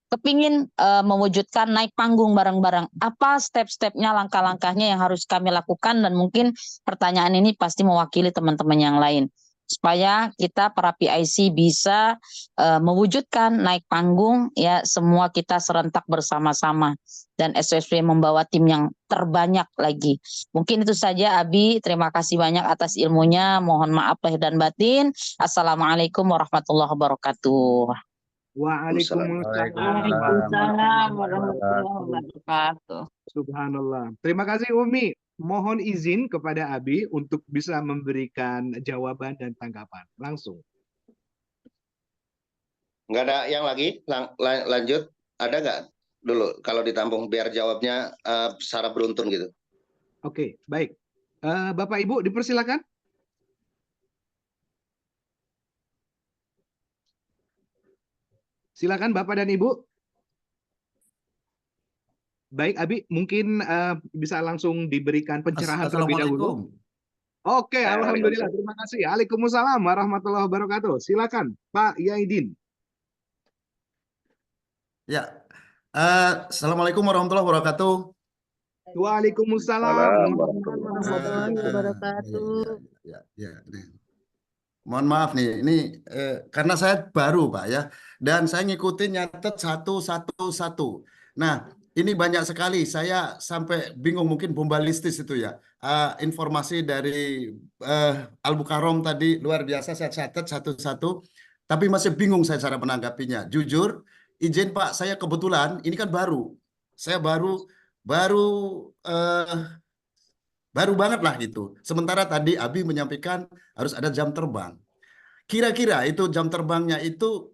Kepingin mewujudkan naik panggung bareng-bareng. Apa step-stepnya, langkah-langkahnya yang harus kami lakukan, dan mungkin pertanyaan ini pasti mewakili teman-teman yang lain. Supaya kita para PIC bisa mewujudkan naik panggung, ya semua kita serentak bersama-sama. Dan SOSP membawa tim yang terbanyak lagi. Mungkin itu saja Abi, terima kasih banyak atas ilmunya. Mohon maaf lahir dan batin. Assalamualaikum warahmatullahi wabarakatuh. Waalaikumsalam warahmatullahi wabarakatuh. Subhanallah. Terima kasih Umi. Mohon izin kepada Abi untuk bisa memberikan jawaban dan tanggapan. Langsung. Nggak ada yang lagi? Lanjut. Ada nggak dulu kalau ditampung biar jawabnya secara beruntun gitu. Oke, baik. Bapak Ibu dipersilakan. Silakan Bapak dan Ibu. Baik, Abi, mungkin bisa langsung diberikan pencerahan terlebih dahulu. Oke, alhamdulillah. Terima kasih. Waalaikumsalam warahmatullahi wabarakatuh. Silakan, Pak Yaidin. Ya, assalamualaikum warahmatullahi wabarakatuh. Waalaikumsalam warahmatullahi wabarakatuh. Ya. Mohon maaf nih, ini karena saya baru Pak ya, dan saya ngikutin nyatet satu. Nah, ini banyak sekali, saya sampai bingung, mungkin bombalistis itu ya. Informasi dari Al-Mukarram tadi luar biasa, saya catat satu-satu, tapi masih bingung saya cara menanggapinya. Jujur, izin Pak, saya kebetulan ini kan baru, saya baru banget lah gitu. Sementara tadi Abi menyampaikan harus ada jam terbang. Kira-kira itu jam terbangnya itu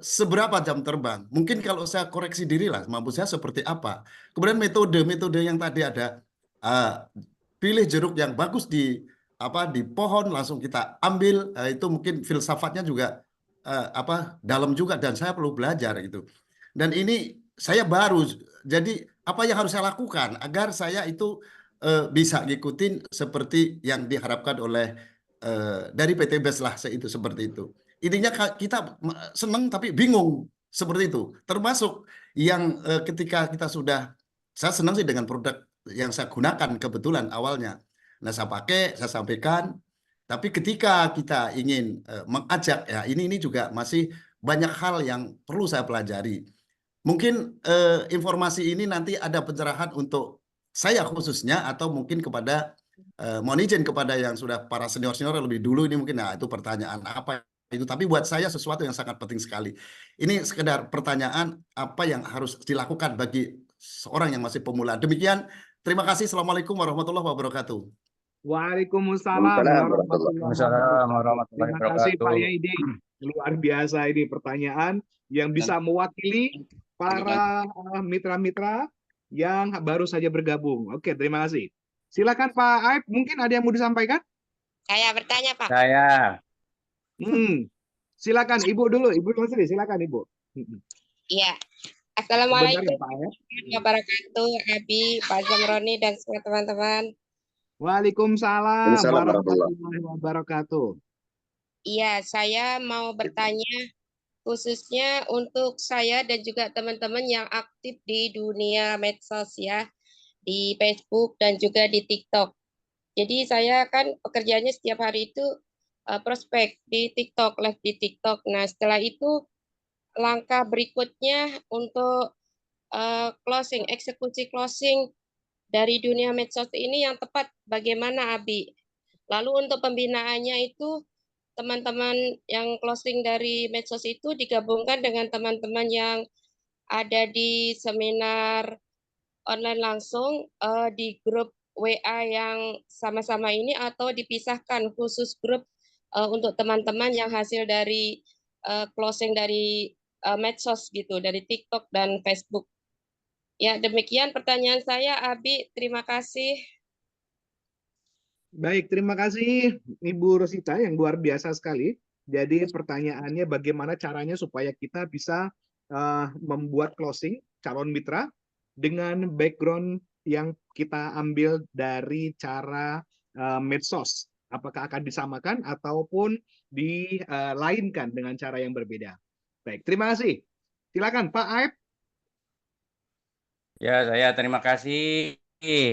seberapa jam terbang? Mungkin kalau saya koreksi diri lah, mampu saya seperti apa. Kemudian metode yang tadi ada, pilih jeruk yang bagus di pohon langsung kita ambil, itu mungkin filsafatnya juga dalam juga, dan saya perlu belajar gitu. Dan ini saya baru, jadi apa yang harus saya lakukan agar saya itu bisa ngikutin seperti yang diharapkan oleh dari PT BES lah, itu seperti itu. Intinya kita senang tapi bingung seperti itu. Termasuk yang ketika kita saya senang sih dengan produk yang saya gunakan kebetulan awalnya. Nah saya pakai, saya sampaikan. Tapi ketika kita ingin mengajak ya, ini juga masih banyak hal yang perlu saya pelajari. Mungkin informasi ini nanti ada pencerahan untuk saya khususnya, atau mungkin kepada mohon izin kepada yang sudah para senior-senior lebih dulu ini mungkin, nah itu pertanyaan apa itu, tapi buat saya sesuatu yang sangat penting sekali. Ini sekedar pertanyaan apa yang harus dilakukan bagi seorang yang masih pemula. Demikian, terima kasih. Assalamualaikum warahmatullahi wabarakatuh. Waalaikumsalam Waalaikumsalam warahmatullahi Waalaikumsalam wabarakatuh. warahmatullahi Terima kasih Pak wabarakatuh. Yaidi. Luar biasa ini pertanyaan yang bisa mewakili para mitra-mitra yang baru saja bergabung. Oke, terima kasih. Silakan Pak Aib, mungkin ada yang mau disampaikan? Saya bertanya, Pak. Saya Silakan Ibu dulu, Ibu Masri, silakan Ibu. Iya. Sebentar Assalamualaikum ya Pak Aib. warahmatullahi wabarakatuh, Abi, Pak Zamroni, dan semua teman-teman. Waalaikumsalam Waalaikumsalam warahmatullahi warahmatullahi wabarakatuh. Iya, saya mau bertanya khususnya untuk saya dan juga teman-teman yang aktif di dunia medsos ya, di Facebook dan juga di TikTok. Jadi saya kan pekerjaannya setiap hari itu prospek di TikTok, live di TikTok. Nah, setelah itu langkah berikutnya untuk eksekusi closing dari dunia medsos ini yang tepat bagaimana, Abi? Lalu untuk pembinaannya itu teman-teman yang closing dari medsos itu digabungkan dengan teman-teman yang ada di seminar online langsung di grup WA yang sama-sama ini, atau dipisahkan khusus grup untuk teman-teman yang hasil dari closing dari medsos gitu, dari TikTok dan Facebook. Ya, demikian pertanyaan saya, Abi. Terima kasih. Baik, terima kasih Ibu Rosita yang luar biasa sekali. Jadi pertanyaannya bagaimana caranya supaya kita bisa membuat closing calon mitra dengan background yang kita ambil dari cara medsos. Apakah akan disamakan ataupun dilainkan dengan cara yang berbeda. Baik, terima kasih. Silakan Pak Aib. Ya, saya terima kasih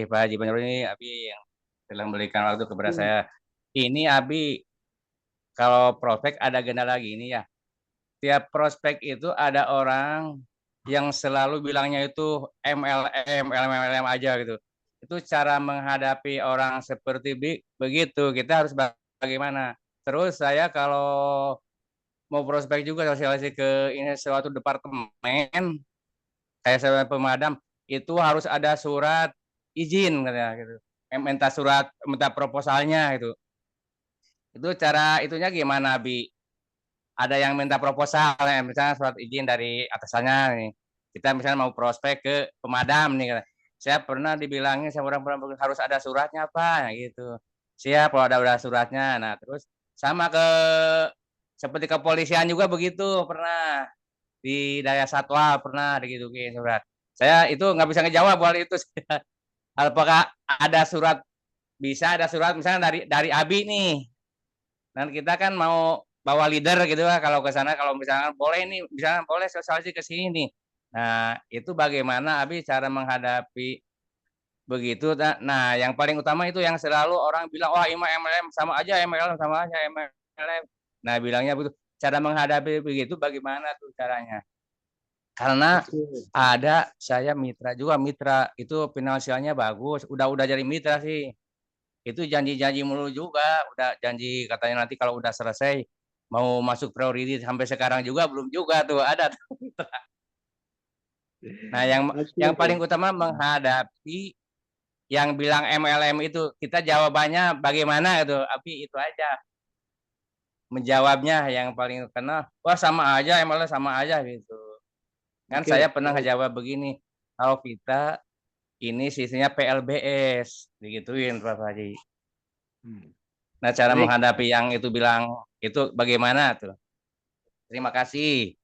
Pak Haji Banjaruni, Abi yang telah memberikan waktu kepada saya. Ini Abi, kalau prospek ada agenda lagi ini ya. Tiap prospek itu ada orang yang selalu bilangnya itu MLM aja gitu. Itu cara menghadapi orang seperti begitu. Kita harus bagaimana? Terus saya kalau mau prospek juga sosialisasi ke ini suatu departemen, kayak saya pemadam, itu harus ada surat izin katanya gitu. Minta proposalnya gitu. Itu cara itunya gimana, Bi? Ada yang minta proposal ya, misalnya surat izin dari atasannya nih. Kita misalnya mau prospek ke pemadam nih. Saya pernah dibilangin sama orang harus ada suratnya Pak gitu. Siap kalau ada suratnya. Nah, terus sama seperti kepolisian juga begitu pernah di daerah Satwa pernah digituin surat. Saya itu nggak bisa ngejawab soal itu. Apakah ada surat, bisa ada surat misalnya dari Abi nih. Dan kita kan mau bawa leader gitu lah kalau ke sana, kalau misalnya boleh nih, misalnya boleh sosialisasi ke sini nih. Nah, itu bagaimana Abi cara menghadapi begitu. Nah, yang paling utama itu yang selalu orang bilang, wah MLM sama aja, MLM sama aja, MLM. Nah, bilangnya begitu. Cara menghadapi begitu bagaimana tuh caranya? Karena ada saya mitra juga, mitra itu finansialnya bagus, udah jadi mitra sih. Itu janji-janji mulu juga, udah janji katanya nanti kalau udah selesai mau masuk priority, sampai sekarang juga belum juga tuh ada. Nah, yang paling utama menghadapi yang bilang MLM itu, kita jawabannya bagaimana gitu, tapi itu aja. Menjawabnya yang paling kena, wah sama aja, MLM sama aja gitu. Kan saya pernah ngejawab begini, kalau kita ini sisinya PLBS, digituin Pak Haji. Nah, cara menghadapi yang itu bilang itu bagaimana tuh? Terima kasih.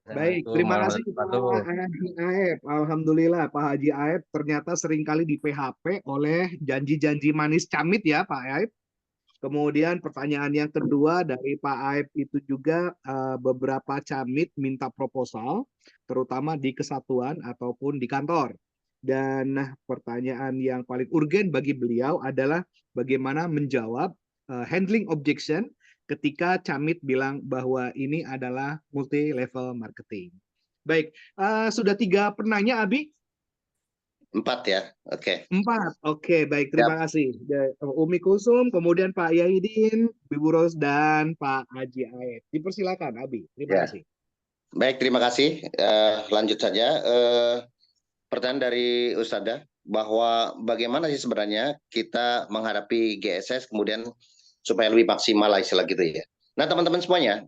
Baik, terima kasih Pak Haji Aib. Alhamdulillah Pak Haji Aib ternyata seringkali di PHP oleh janji-janji manis camit ya Pak Aib. Kemudian pertanyaan yang kedua dari Pak Aib itu juga beberapa camit minta proposal, terutama di kesatuan ataupun di kantor. Dan pertanyaan yang paling urgen bagi beliau adalah bagaimana menjawab handling objection ketika camit bilang bahwa ini adalah multi level marketing. Baik, sudah 3 penanya Abi? 4 ya, oke. 4, oke, baik, terima kasih. Umi Kulsum, kemudian Pak Yahidin, Ibu Ros, dan Pak Haji Aib. Dipersilakan, Abi. Terima kasih. Baik, terima kasih. Lanjut saja. Pertanyaan dari Ustadzah, bahwa bagaimana sih sebenarnya kita menghadapi GSS kemudian supaya lebih maksimal lah istilah gitu ya. Nah teman-teman semuanya,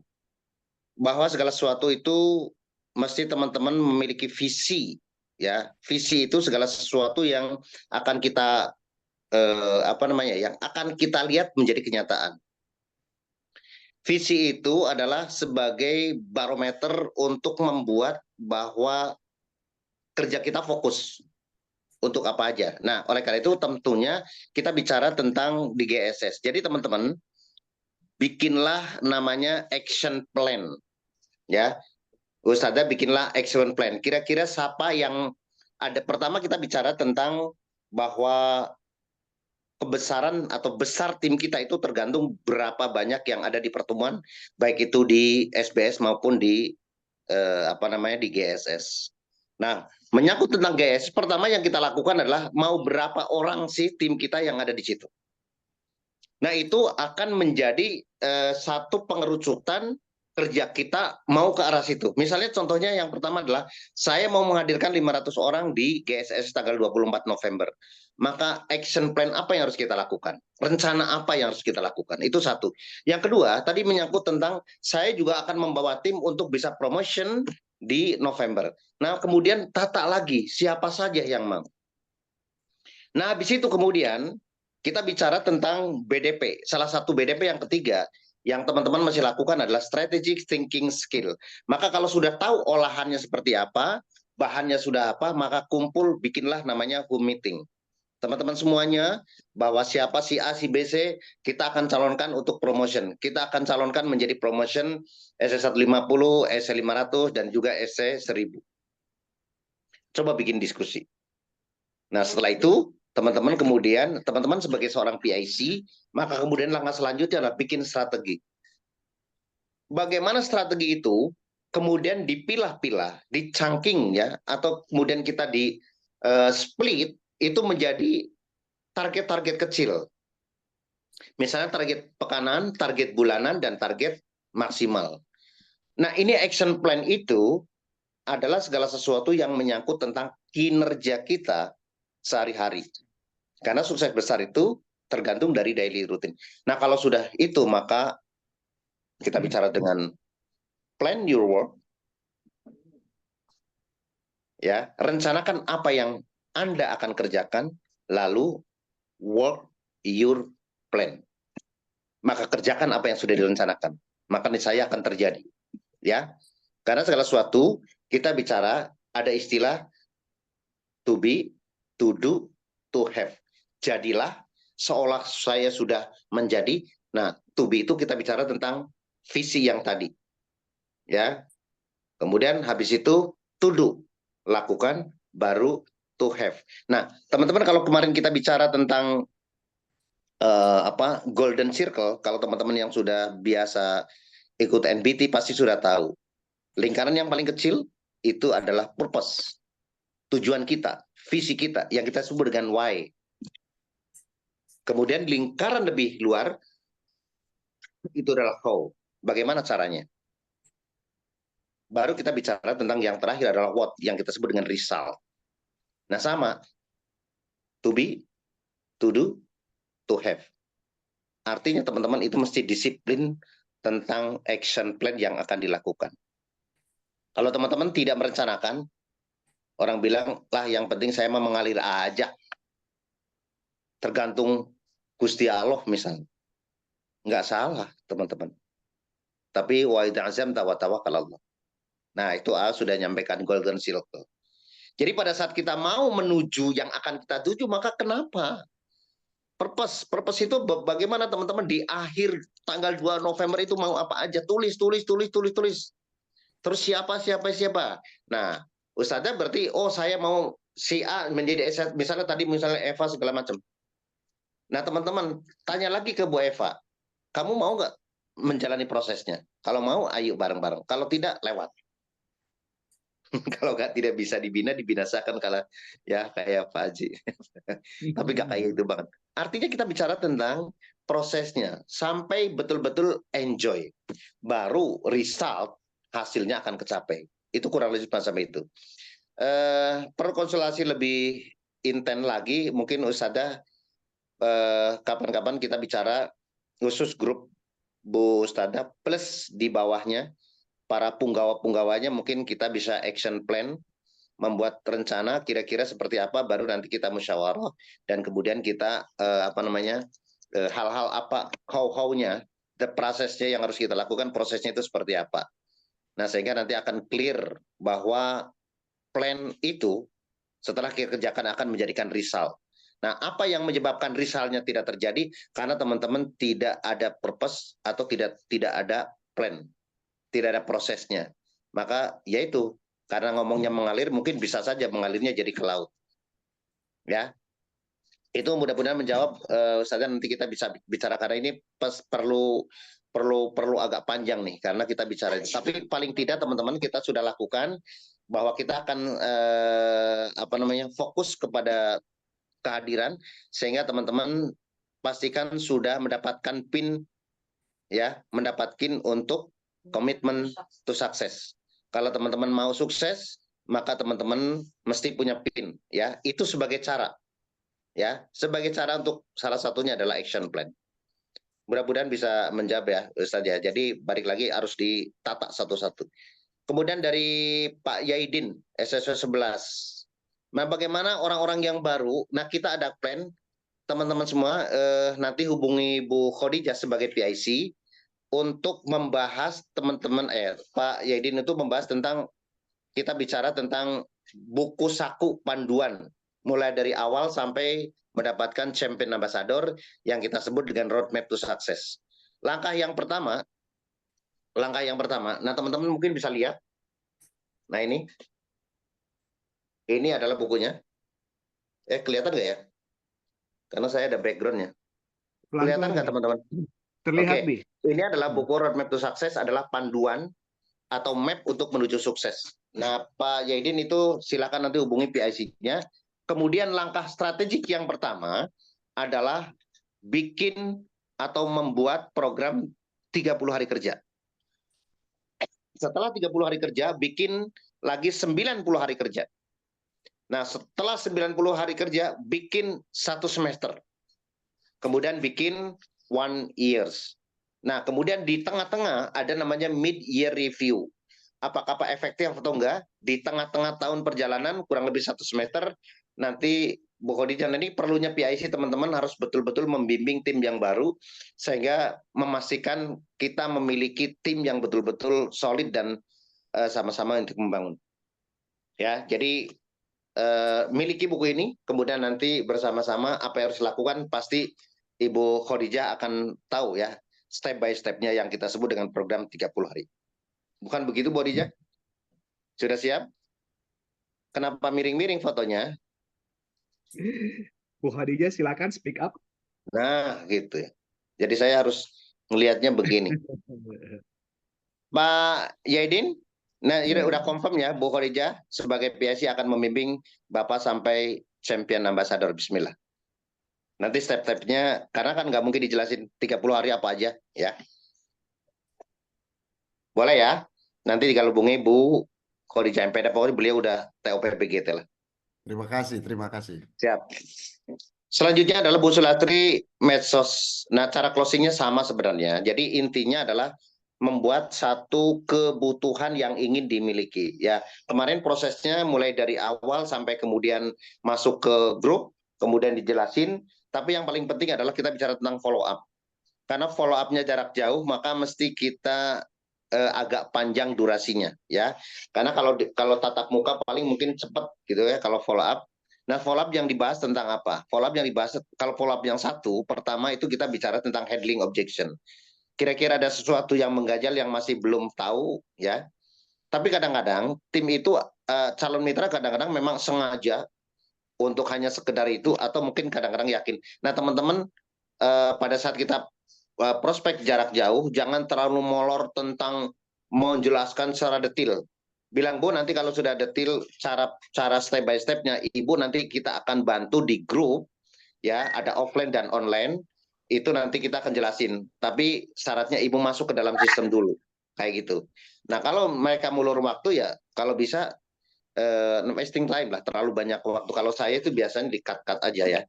bahwa segala sesuatu itu mesti teman-teman memiliki visi ya. Visi itu segala sesuatu yang akan kita yang akan kita lihat menjadi kenyataan. Visi itu adalah sebagai barometer untuk membuat bahwa kerja kita fokus untuk apa aja. Nah, oleh karena itu tentunya kita bicara tentang di GSS. Jadi teman-teman, bikinlah namanya action plan. Ya, Ustazah bikinlah action plan. Kira-kira siapa yang ada, pertama kita bicara tentang bahwa kebesaran atau besar tim kita itu tergantung berapa banyak yang ada di pertemuan, baik itu di SBS maupun di di GSS. Nah, menyangkut tentang GSS, pertama yang kita lakukan adalah mau berapa orang sih tim kita yang ada di situ. Nah, itu akan menjadi satu pengerucutan kerja kita mau ke arah situ. Misalnya contohnya yang pertama adalah saya mau menghadirkan 500 orang di GSS tanggal 24 November. Maka action plan apa yang harus kita lakukan? Rencana apa yang harus kita lakukan? Itu satu. Yang kedua, tadi menyangkut tentang saya juga akan membawa tim untuk bisa promotion di November. Nah, kemudian tata lagi siapa saja yang mau. Nah, habis itu kemudian kita bicara tentang BDP. Salah satu BDP yang ketiga yang teman-teman masih lakukan adalah strategic thinking skill. Maka kalau sudah tahu olahannya seperti apa, bahannya sudah apa, maka kumpul bikinlah namanya home meeting. Teman-teman semuanya, bahwa siapa si A, si B, C, kita akan calonkan untuk promotion. Kita akan calonkan menjadi promotion SC150, SC500, dan juga SC1000. Coba bikin diskusi. Nah, setelah itu, teman-teman kemudian, teman-teman sebagai seorang PIC, maka kemudian langkah selanjutnya adalah bikin strategi. Bagaimana strategi itu kemudian dipilah-pilah, dicangking ya, atau kemudian kita di split itu menjadi target-target kecil. Misalnya target pekanan, target bulanan, dan target maksimal. Nah, ini action plan itu adalah segala sesuatu yang menyangkut tentang kinerja kita sehari-hari. Karena sukses besar itu tergantung dari daily routine. Nah, kalau sudah itu, maka kita bicara dengan plan your work. Ya, rencanakan apa yang Anda akan kerjakan, lalu work your plan. Maka kerjakan apa yang sudah direncanakan. Maka niscaya akan terjadi. Ya, karena segala sesuatu kita bicara ada istilah to be, to do, to have. Jadilah seolah saya sudah menjadi. Nah, to be itu kita bicara tentang visi yang tadi. Ya. Kemudian habis itu to do, lakukan, baru to have. Nah, teman-teman kalau kemarin kita bicara tentang golden circle, kalau teman-teman yang sudah biasa ikut NBT pasti sudah tahu. Lingkaran yang paling kecil itu adalah purpose. Tujuan kita, visi kita, yang kita sebut dengan why. Kemudian lingkaran lebih luar, itu adalah how. Bagaimana caranya? Baru kita bicara tentang yang terakhir adalah what, yang kita sebut dengan result. Nah sama, to be, to do, to have. Artinya teman-teman itu mesti disiplin tentang action plan yang akan dilakukan. Kalau teman-teman tidak merencanakan, orang bilang, lah yang penting saya mau mengalir aja. Tergantung Gusti Allah misalnya. Nggak salah, teman-teman. Tapi wa idza azamta wa tawakkal Allah. Nah, itu sudah nyampaikan golden circle. Jadi pada saat kita mau menuju yang akan kita tuju, maka kenapa? Purpose itu bagaimana teman-teman di akhir tanggal 2 November itu mau apa aja? Tulis. Terus siapa? Nah, Ustazah berarti, saya mau si A menjadi misalnya tadi Eva segala macam. Nah, teman-teman, tanya lagi ke Bu Eva, kamu mau nggak menjalani prosesnya? Kalau mau, ayo bareng-bareng. Kalau tidak, lewat. Kalau nggak tidak bisa dibina, dibinasakan kalau ya kayak Pak Haji. Tapi nggak kayak itu banget. Artinya kita bicara tentang prosesnya sampai betul-betul enjoy. Baru result hasilnya akan kecapai. Itu kurang lebih sampai itu. Perlu konsultasi lebih intent lagi, mungkin Ustadzah kapan-kapan kita bicara khusus grup Bu Ustadzah plus di bawahnya para punggawa-punggawanya, mungkin kita bisa action plan, membuat rencana kira-kira seperti apa, baru nanti kita musyawarah dan kemudian kita hal-hal apa how-nya, the prosesnya yang harus kita lakukan, prosesnya itu seperti apa. Nah, sehingga nanti akan clear bahwa plan itu setelah kita kerjakan akan menjadikan result. Nah, apa yang menyebabkan resultnya tidak terjadi? Karena teman-teman tidak ada purpose atau tidak ada plan, tidak ada prosesnya. Maka yaitu karena ngomongnya mengalir, mungkin bisa saja mengalirnya jadi ke laut. Ya, itu mudah-mudahan menjawab. Ustazah, nanti kita bisa bicara karena ini perlu agak panjang nih karena kita bicara. Tapi paling tidak teman-teman kita sudah lakukan bahwa kita akan fokus kepada kehadiran, sehingga teman-teman pastikan sudah mendapatkan PIN, ya, mendapatkan untuk komitmen to success. Kalau teman-teman mau sukses, maka teman-teman mesti punya PIN, ya. Itu sebagai cara, ya, sebagai cara untuk salah satunya adalah action plan. Mudah-mudahan bisa menjawab ya, Ustaz ya. Jadi balik lagi harus ditata satu-satu. Kemudian dari Pak Yaidin, SSW 11. Nah, bagaimana orang-orang yang baru? Nah, kita ada plan, teman-teman semua, nanti hubungi Bu Khadijah sebagai PIC untuk membahas teman-teman, Pak Yaidin itu membahas tentang, kita bicara tentang buku saku panduan, mulai dari awal sampai mendapatkan champion ambassador yang kita sebut dengan roadmap to success. Langkah yang pertama, nah teman-teman mungkin bisa lihat, nah ini adalah bukunya. Kelihatan nggak ya? Karena saya ada backgroundnya. Kelihatan nggak teman-teman? Terlihat, Oke. Ini adalah buku Roadmap to Success, adalah panduan atau map untuk menuju sukses. Nah, Pak Yaidin itu silakan nanti hubungi PIC-nya. Kemudian langkah strategik yang pertama adalah bikin atau membuat program 30 hari kerja. Setelah 30 hari kerja, bikin lagi 90 hari kerja. Nah, setelah 90 hari kerja, bikin 1 semester. Kemudian bikin 1 years. Nah, kemudian di tengah-tengah ada namanya mid-year review. Apakah efektif atau enggak? Di tengah-tengah tahun perjalanan, kurang lebih 1 semester, nanti Bu Khadijah, ini perlunya PIC teman-teman harus betul-betul membimbing tim yang baru, sehingga memastikan kita memiliki tim yang betul-betul solid dan sama-sama untuk membangun. Ya, jadi miliki buku ini, kemudian nanti bersama-sama apa yang harus dilakukan, pasti Ibu Khadijah akan tahu ya, step by step-nya yang kita sebut dengan program 30 hari. Bukan begitu, Bu Khadijah? Sudah siap? Kenapa miring-miring fotonya? Bu Khadijah silakan speak up. Nah, gitu ya. Jadi saya harus melihatnya begini. Pak Yaidin, nah ini udah confirm ya, Bu Khadijah sebagai PIC akan membimbing Bapak sampai champion ambassador. Bismillah. Nanti step-stepnya, karena kan nggak mungkin dijelasin 30 hari apa aja, ya. Boleh ya? Nanti kalau hubungi Bu Khadijah MPD, pokoknya beliau udah TOP-PGT lah. Terima kasih, terima kasih. Siap. Selanjutnya adalah Bu Sulastri, medsos. Nah, cara closingnya sama sebenarnya. Jadi intinya adalah membuat satu kebutuhan yang ingin dimiliki. Ya, kemarin prosesnya mulai dari awal sampai kemudian masuk ke grup, kemudian dijelasin. Tapi yang paling penting adalah kita bicara tentang follow up. Karena follow up-nya jarak jauh, maka mesti kita agak panjang durasinya, ya. Karena kalau tatap muka paling mungkin cepat gitu ya kalau follow up. Nah, follow up yang dibahas tentang apa? Follow up yang dibahas, kalau follow up yang satu, pertama itu kita bicara tentang handling objection. Kira-kira ada sesuatu yang mengganjal yang masih belum tahu, ya. Tapi kadang-kadang tim itu, calon mitra kadang-kadang memang sengaja untuk hanya sekedar itu, atau mungkin kadang-kadang yakin. Nah, teman-teman, pada saat kita prospek jarak jauh, jangan terlalu molor tentang menjelaskan secara detail. Bilang, Bu, nanti kalau sudah detail cara step by step-nya, Ibu nanti kita akan bantu di grup, ya, ada offline dan online, itu nanti kita akan jelasin. Tapi syaratnya Ibu masuk ke dalam sistem dulu, kayak gitu. Nah, kalau mereka mulur waktu ya, kalau bisa wasting time lah, terlalu banyak waktu. Kalau saya itu biasanya di-cut aja ya.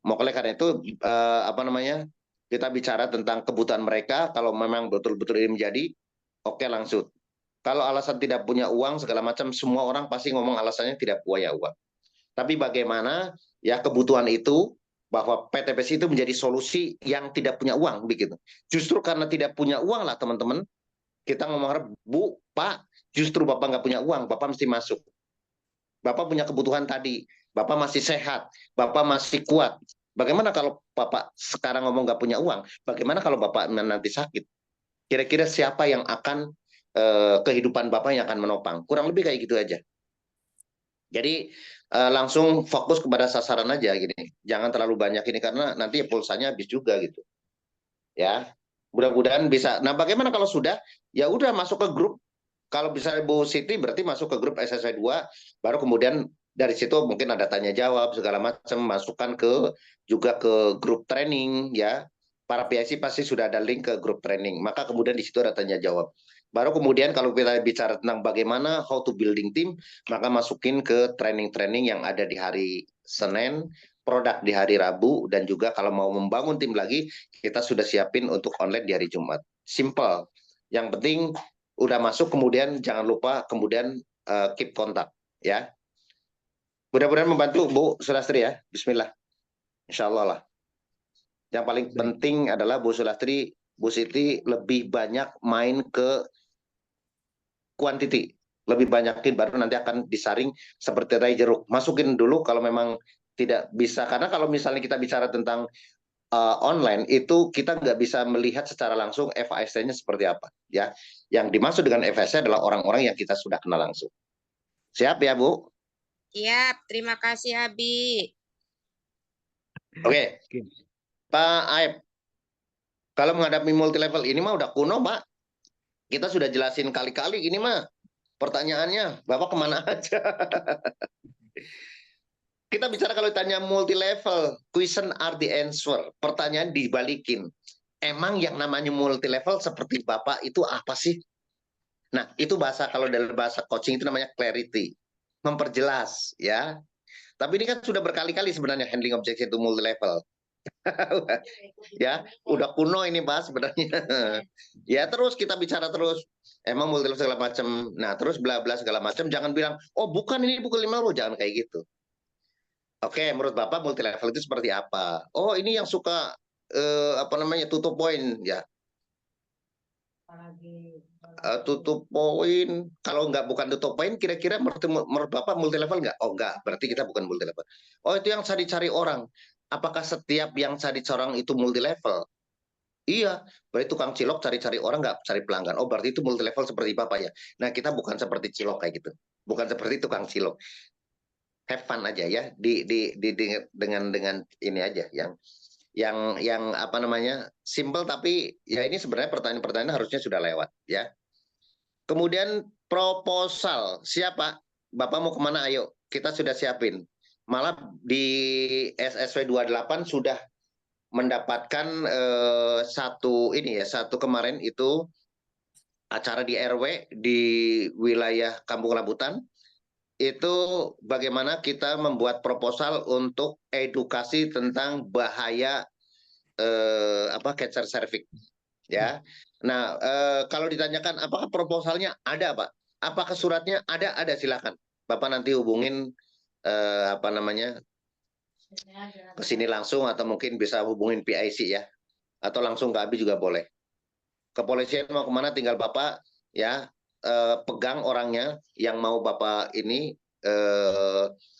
Oleh karena itu kita bicara tentang kebutuhan mereka. Kalau memang betul-betul ini menjadi, oke langsung. Kalau alasan tidak punya uang segala macam, semua orang pasti ngomong alasannya tidak punya uang. Tapi bagaimana ya kebutuhan itu, bahwa PTBS itu menjadi solusi yang tidak punya uang begitu. Justru karena tidak punya uang lah teman-teman, kita ngomong, Bu, Pak, justru Bapak nggak punya uang, Bapak mesti masuk. Bapak punya kebutuhan tadi, Bapak masih sehat, Bapak masih kuat. Bagaimana kalau Bapak sekarang ngomong nggak punya uang? Bagaimana kalau Bapak nanti sakit? Kira-kira siapa yang akan kehidupan Bapak yang akan menopang? Kurang lebih kayak gitu aja. Jadi langsung fokus kepada sasaran aja gini. Jangan terlalu banyak ini karena nanti pulsanya habis juga gitu. Ya. Mudah-mudahan bisa. Nah, bagaimana kalau sudah? Ya udah masuk ke grup. Kalau bisa Bu Siti berarti masuk ke grup SSW 2, baru kemudian dari situ mungkin ada tanya jawab segala macam, masukkan juga ke grup training ya. Para PIC pasti sudah ada link ke grup training. Maka kemudian di situ ada tanya jawab. Baru kemudian kalau kita bicara tentang bagaimana how to building team, maka masukin ke training-training yang ada di hari Senin, produk di hari Rabu, dan juga kalau mau membangun tim lagi, kita sudah siapin untuk online di hari Jumat. Simple. Yang penting udah masuk, kemudian jangan lupa kemudian keep kontak ya. Mudah-mudahan membantu Bu Sulastri ya. Bismillah. Insya Allah lah. Yang paling penting adalah Bu Sulastri, Bu Siti lebih banyak main ke quantity, lebih banyakin baru nanti akan disaring seperti rai jeruk. Masukin dulu kalau memang tidak bisa, karena kalau misalnya kita bicara tentang online itu kita nggak bisa melihat secara langsung FAST-nya seperti apa ya. Yang dimaksud dengan FAST adalah orang-orang yang kita sudah kenal langsung. Siap ya Bu? Siap, terima kasih Abi. Oke. Pak Aib, kalau menghadapi multi level ini mah udah kuno Pak. Kita sudah jelasin kali-kali ini mah. Pertanyaannya, Bapak kemana aja? Kita bicara kalau tanya multi level, question are the answer. Pertanyaan dibalikin. Emang yang namanya multi level seperti Bapak itu apa sih? Nah, itu bahasa, kalau dalam bahasa coaching itu namanya clarity. Memperjelas, ya. Tapi ini kan sudah berkali-kali sebenarnya handling objection itu multi level. Ya, udah kuno ini bahas sebenarnya. Ya, terus kita bicara terus. Emang multi level segala macam. Nah, terus bla bla segala macam. Jangan bilang, oh bukan ini buku 5 lo. Jangan kayak gitu. Oke, menurut Bapak multi level itu seperti apa? Oh, ini yang suka tutup poin ya. Tutup poin. Kalau bukan tutup poin, kira-kira menurut Bapak multi level nggak? Oh nggak, berarti kita bukan multi level. Oh, itu yang cari-cari orang. Apakah setiap yang cari orang itu multi level? Iya, berarti tukang cilok cari-cari orang nggak cari pelanggan. Oh, berarti itu multi level seperti Bapak ya. Nah, kita bukan seperti cilok kayak gitu. Bukan seperti tukang cilok. Have fun aja ya dengan ini aja yang apa namanya simple, tapi ya ini sebenarnya pertanyaan-pertanyaan harusnya sudah lewat ya. Kemudian proposal, siapa Bapak mau kemana? Ayo kita sudah siapin. Malah di SSW 28 sudah mendapatkan satu kemarin itu acara di RW di wilayah Kampung Rambutan. Itu bagaimana kita membuat proposal untuk edukasi tentang bahaya cancer cervix ya. Nah, kalau ditanyakan apakah proposalnya ada, Pak? Apakah suratnya ada? Ada, silakan. Bapak nanti hubungin ke sini langsung, atau mungkin bisa hubungin PIC ya. Atau langsung ke Abi juga boleh. Kepolisian mau kemana tinggal Bapak ya pegang orangnya yang mau Bapak ini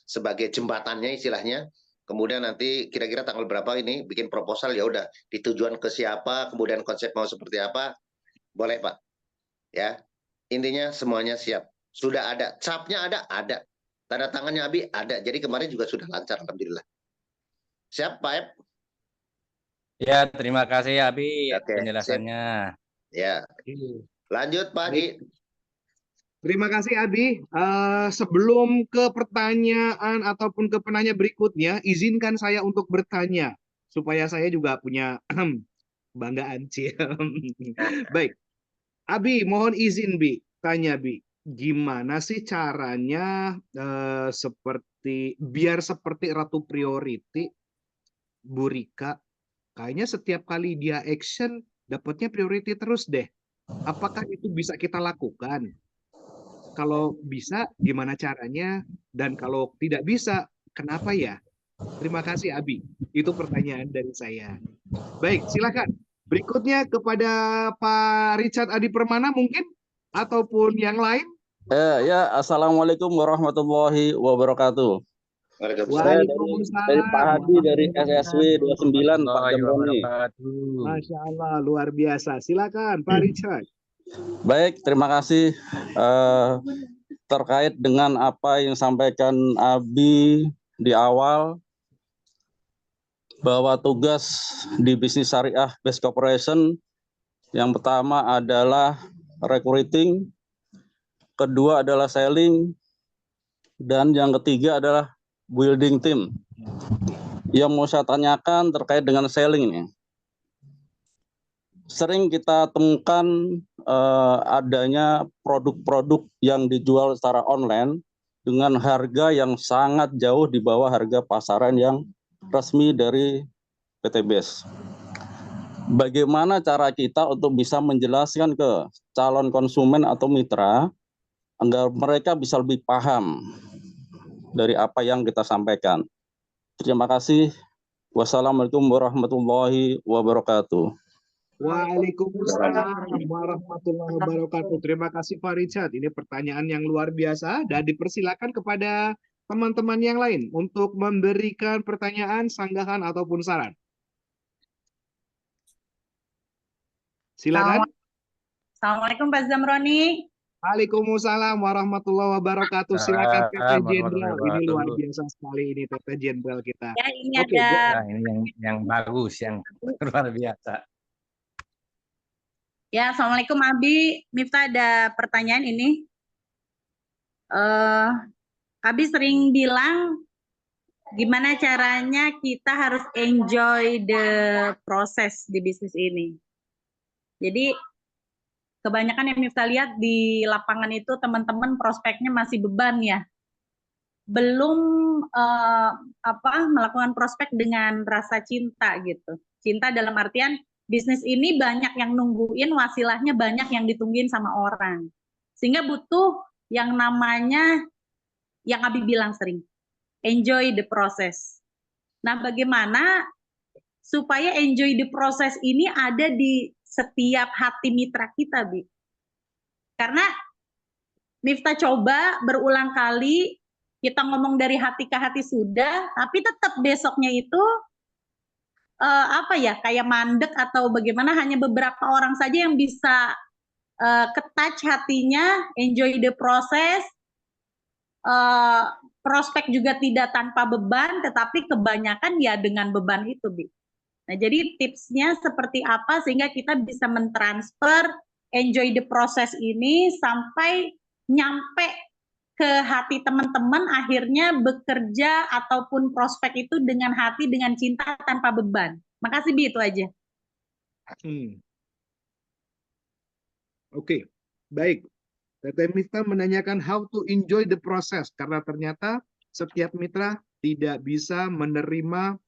sebagai jembatannya istilahnya. Kemudian nanti kira-kira tanggal berapa ini bikin proposal, ya udah ditujuan ke siapa, kemudian konsep mau seperti apa, boleh Pak. Ya, intinya semuanya siap. Sudah ada, capnya ada. Tanda tangannya Abi ada. Jadi kemarin juga sudah lancar, alhamdulillah. Siap Pak Ep? Ya, terima kasih Abi Oke, penjelasannya. Ya. Lanjut Pak Haji. Terima kasih Abi. Sebelum ke pertanyaan ataupun ke penanya berikutnya, izinkan saya untuk bertanya supaya saya juga punya banggaan sih. Baik, Abi, mohon izin Bi, tanya Bi. gimana sih caranya biar seperti Ratu Priority, Bu Rika, kayaknya setiap kali dia action dapatnya priority terus deh. Apakah itu bisa kita lakukan? Kalau bisa, gimana caranya? Dan kalau tidak bisa, kenapa ya? Terima kasih, Abi. Itu pertanyaan dari saya. Baik, silakan. Berikutnya kepada Pak Richard Adi Permana mungkin, ataupun yang lain. Ya, Assalamualaikum warahmatullahi wabarakatuh. Saya dari Pak Hadi dari SSW 29 Pak Jamroni. Masya Allah, luar biasa. Silakan Pak Richard. Baik, terima kasih. Terkait dengan apa yang disampaikan Abi di awal, bahwa tugas di bisnis syariah Best Corporation yang pertama adalah recruiting, kedua adalah selling, dan yang ketiga adalah building team. Yang mau saya tanyakan terkait dengan selling ini. Sering kita temukan adanya produk-produk yang dijual secara online dengan harga yang sangat jauh di bawah harga pasaran yang resmi dari PT BES. Bagaimana cara kita untuk bisa menjelaskan ke calon konsumen atau mitra agar mereka bisa lebih paham dari apa yang kita sampaikan. Terima kasih. Wassalamualaikum warahmatullahi wabarakatuh. Waalaikumsalam warahmatullahi wabarakatuh. Terima kasih Pak Richard. Ini pertanyaan yang luar biasa dan dipersilakan kepada teman-teman yang lain untuk memberikan pertanyaan, sanggahan ataupun saran. Silakan. Assalamualaikum Pak Zamroni. Waalaikumsalam warahmatullahi wabarakatuh. Silakan Tete Jenderal. Ini luar biasa sekali ini Tete Jenderal kita. Ya, ini Oke, ada Ini yang bagus, yang luar biasa. ya, Assalamualaikum Abi. Miftah ada pertanyaan ini. Abi sering bilang gimana caranya kita harus enjoy the process di bisnis ini. Jadi kebanyakan yang Miftah lihat di lapangan itu teman-teman prospeknya masih beban ya. Belum melakukan prospek dengan rasa cinta gitu. Cinta dalam artian bisnis ini banyak yang nungguin, wasilahnya banyak yang ditungguin sama orang. Sehingga butuh yang namanya, yang Abi bilang sering, enjoy the process. Nah, bagaimana supaya enjoy the process ini ada di setiap hati mitra kita, Bi? Karena Miftah coba berulang kali, kita ngomong dari hati ke hati sudah, tapi tetap besoknya itu kayak mandek atau bagaimana, hanya beberapa orang saja yang bisa ketouch hatinya, enjoy the process, prospek juga tidak tanpa beban, tetapi kebanyakan ya dengan beban itu, Bi. Nah, jadi tipsnya seperti apa sehingga kita bisa mentransfer enjoy the process ini sampai nyampe ke hati teman-teman, akhirnya bekerja ataupun prospek itu dengan hati, dengan cinta, tanpa beban. Makasih, Bi, itu aja. Oke, baik. Tete Miftah menanyakan how to enjoy the process, karena ternyata setiap mitra tidak bisa menerima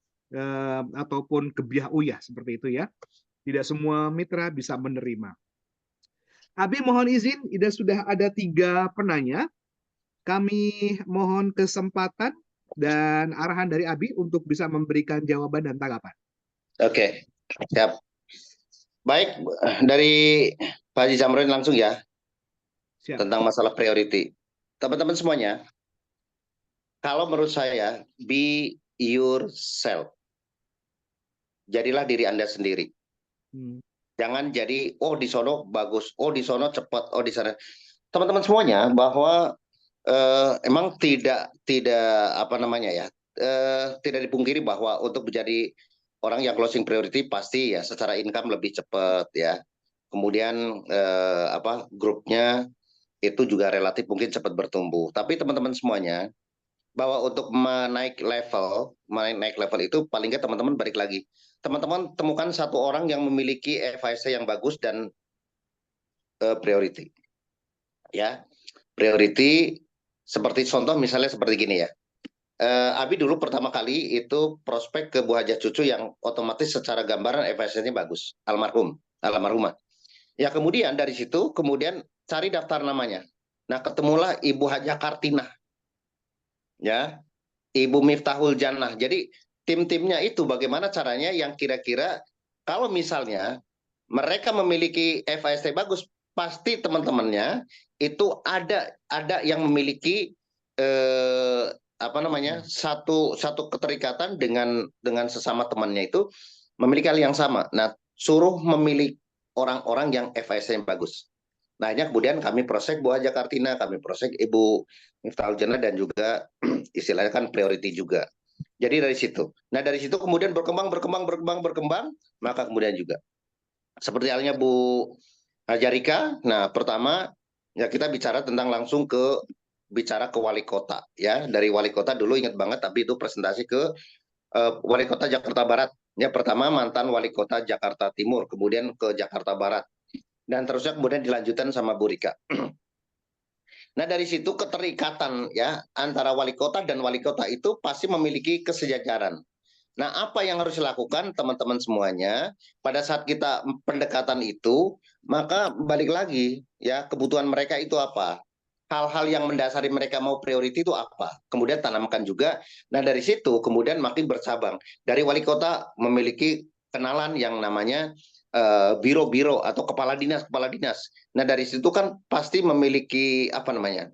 ataupun kebiah uyah seperti itu ya. Tidak semua mitra bisa menerima. Abi mohon izin, sudah ada 3 penanya. Kami mohon kesempatan dan arahan dari Abi untuk bisa memberikan jawaban dan tanggapan. Oke, siap. Baik, dari Pak Haji Zamroni langsung ya. Siap. Tentang masalah priority. Teman-teman semuanya, kalau menurut saya, be yourself. Jadilah diri Anda sendiri. Jangan jadi, oh di sono bagus, oh di sono cepat, oh di sana. Teman-teman semuanya, bahwa emang tidak tidak dipungkiri bahwa untuk menjadi orang yang closing priority pasti ya secara income lebih cepat ya. Kemudian grupnya itu juga relatif mungkin cepat bertumbuh. Tapi teman-teman semuanya, bahwa untuk naik level itu paling nggak teman-teman balik lagi. Teman-teman temukan satu orang yang memiliki FIC yang bagus dan priority. Ya. Priority seperti contoh misalnya seperti gini ya. Abi dulu pertama kali itu prospek ke Bu Hajah Cucu yang otomatis secara gambaran FSC-nya bagus, almarhumah. Ya kemudian dari situ kemudian cari daftar namanya. Nah ketemulah Ibu Hajah Kartinah, ya, Ibu Miftahul Jannah. Jadi tim-timnya itu bagaimana caranya yang kira-kira kalau misalnya mereka memiliki FAST bagus, pasti teman-temannya itu ada yang memiliki apa namanya satu keterikatan dengan sesama temannya itu memiliki hal yang sama. Nah, suruh memilih orang-orang yang FAST yang bagus. Nah, akhirnya kemudian kami proses Bu Hajah Kartina, kami proses Ibu Miftahul Jannah dan juga istilahnya kan priority juga. Jadi dari situ. Nah, dari situ kemudian berkembang, maka kemudian juga seperti halnya Bu Hajarika. Nah, pertama ya kita bicara tentang langsung bicara ke wali kota ya. Dari wali kota dulu ingat banget, tapi itu presentasi ke wali kota Jakarta Barat. Ya, pertama mantan wali kota Jakarta Timur, kemudian ke Jakarta Barat. Dan terusnya kemudian dilanjutkan sama Bu Rika. Nah, dari situ keterikatan ya antara wali kota dan wali kota itu pasti memiliki kesejajaran. Nah, apa yang harus dilakukan teman-teman semuanya pada saat kita pendekatan itu, maka balik lagi ya kebutuhan mereka itu apa? Hal-hal yang mendasari mereka mau priority itu apa? Kemudian tanamkan juga. Nah, dari situ kemudian makin bercabang. Dari wali kota memiliki kenalan yang namanya biro-biro atau kepala dinas. Nah, dari situ kan pasti memiliki apa namanya?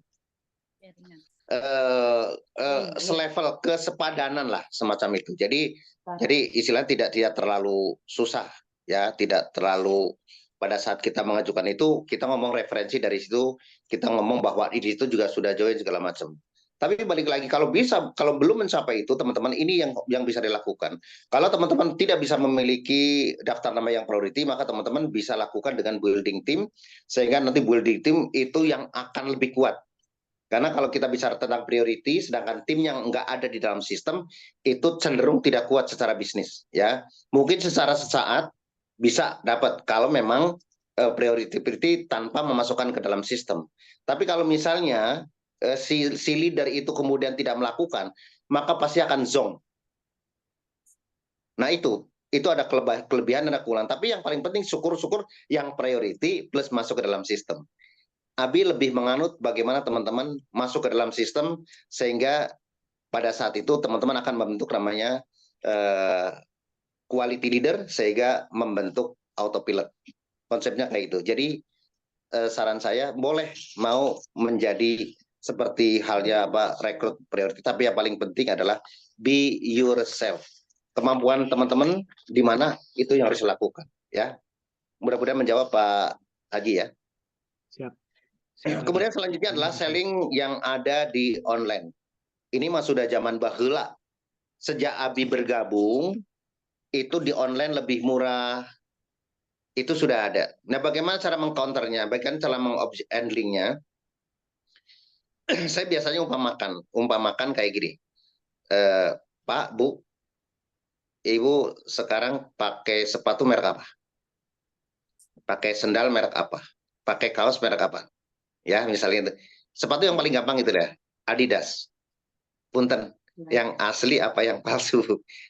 Selevel kesepadanan lah semacam itu. Jadi istilahnya tidak terlalu susah ya, tidak terlalu pada saat kita mengajukan itu kita ngomong referensi, dari situ kita ngomong bahwa di situ juga sudah join segala macam. Tapi balik lagi kalau belum mencapai itu teman-teman, ini yang bisa dilakukan. Kalau teman-teman tidak bisa memiliki daftar nama yang priority, maka teman-teman bisa lakukan dengan building team, sehingga nanti building team itu yang akan lebih kuat. Karena kalau kita bicara tentang priority, sedangkan tim yang nggak ada di dalam sistem, itu cenderung tidak kuat secara bisnis. Ya, mungkin secara sesaat bisa dapat kalau memang priority tanpa memasukkan ke dalam sistem. Tapi kalau misalnya si leader itu kemudian tidak melakukan, maka pasti akan zonk. Nah itu ada kelebihan dan kekurangan. Tapi yang paling penting syukur-syukur yang priority plus masuk ke dalam sistem. Abi lebih menganut bagaimana teman-teman masuk ke dalam sistem sehingga pada saat itu teman-teman akan membentuk namanya quality leader sehingga membentuk autopilot. Konsepnya kayak itu. Jadi saran saya boleh mau menjadi seperti halnya rekrut priority, tapi yang paling penting adalah be yourself. Kemampuan teman-teman di mana itu yang harus dilakukan ya. Mudah-mudahan menjawab Pak Haji ya. Siap. Kemudian selanjutnya adalah selling yang ada di online. Ini mah sudah zaman baheula. Sejak Abi bergabung, itu di online lebih murah. Itu sudah ada. Nah, bagaimana cara mengcounternya? Bagaimana cara mengobjek handlingnya? Saya biasanya umpamakan kayak gini. Pak, Bu, Ibu sekarang pakai sepatu merek apa? Pakai sendal merek apa? Pakai kaos merek apa? Ya, misalnya itu. Sepatu yang paling gampang itu ya, Adidas. Punten, yang asli apa yang palsu.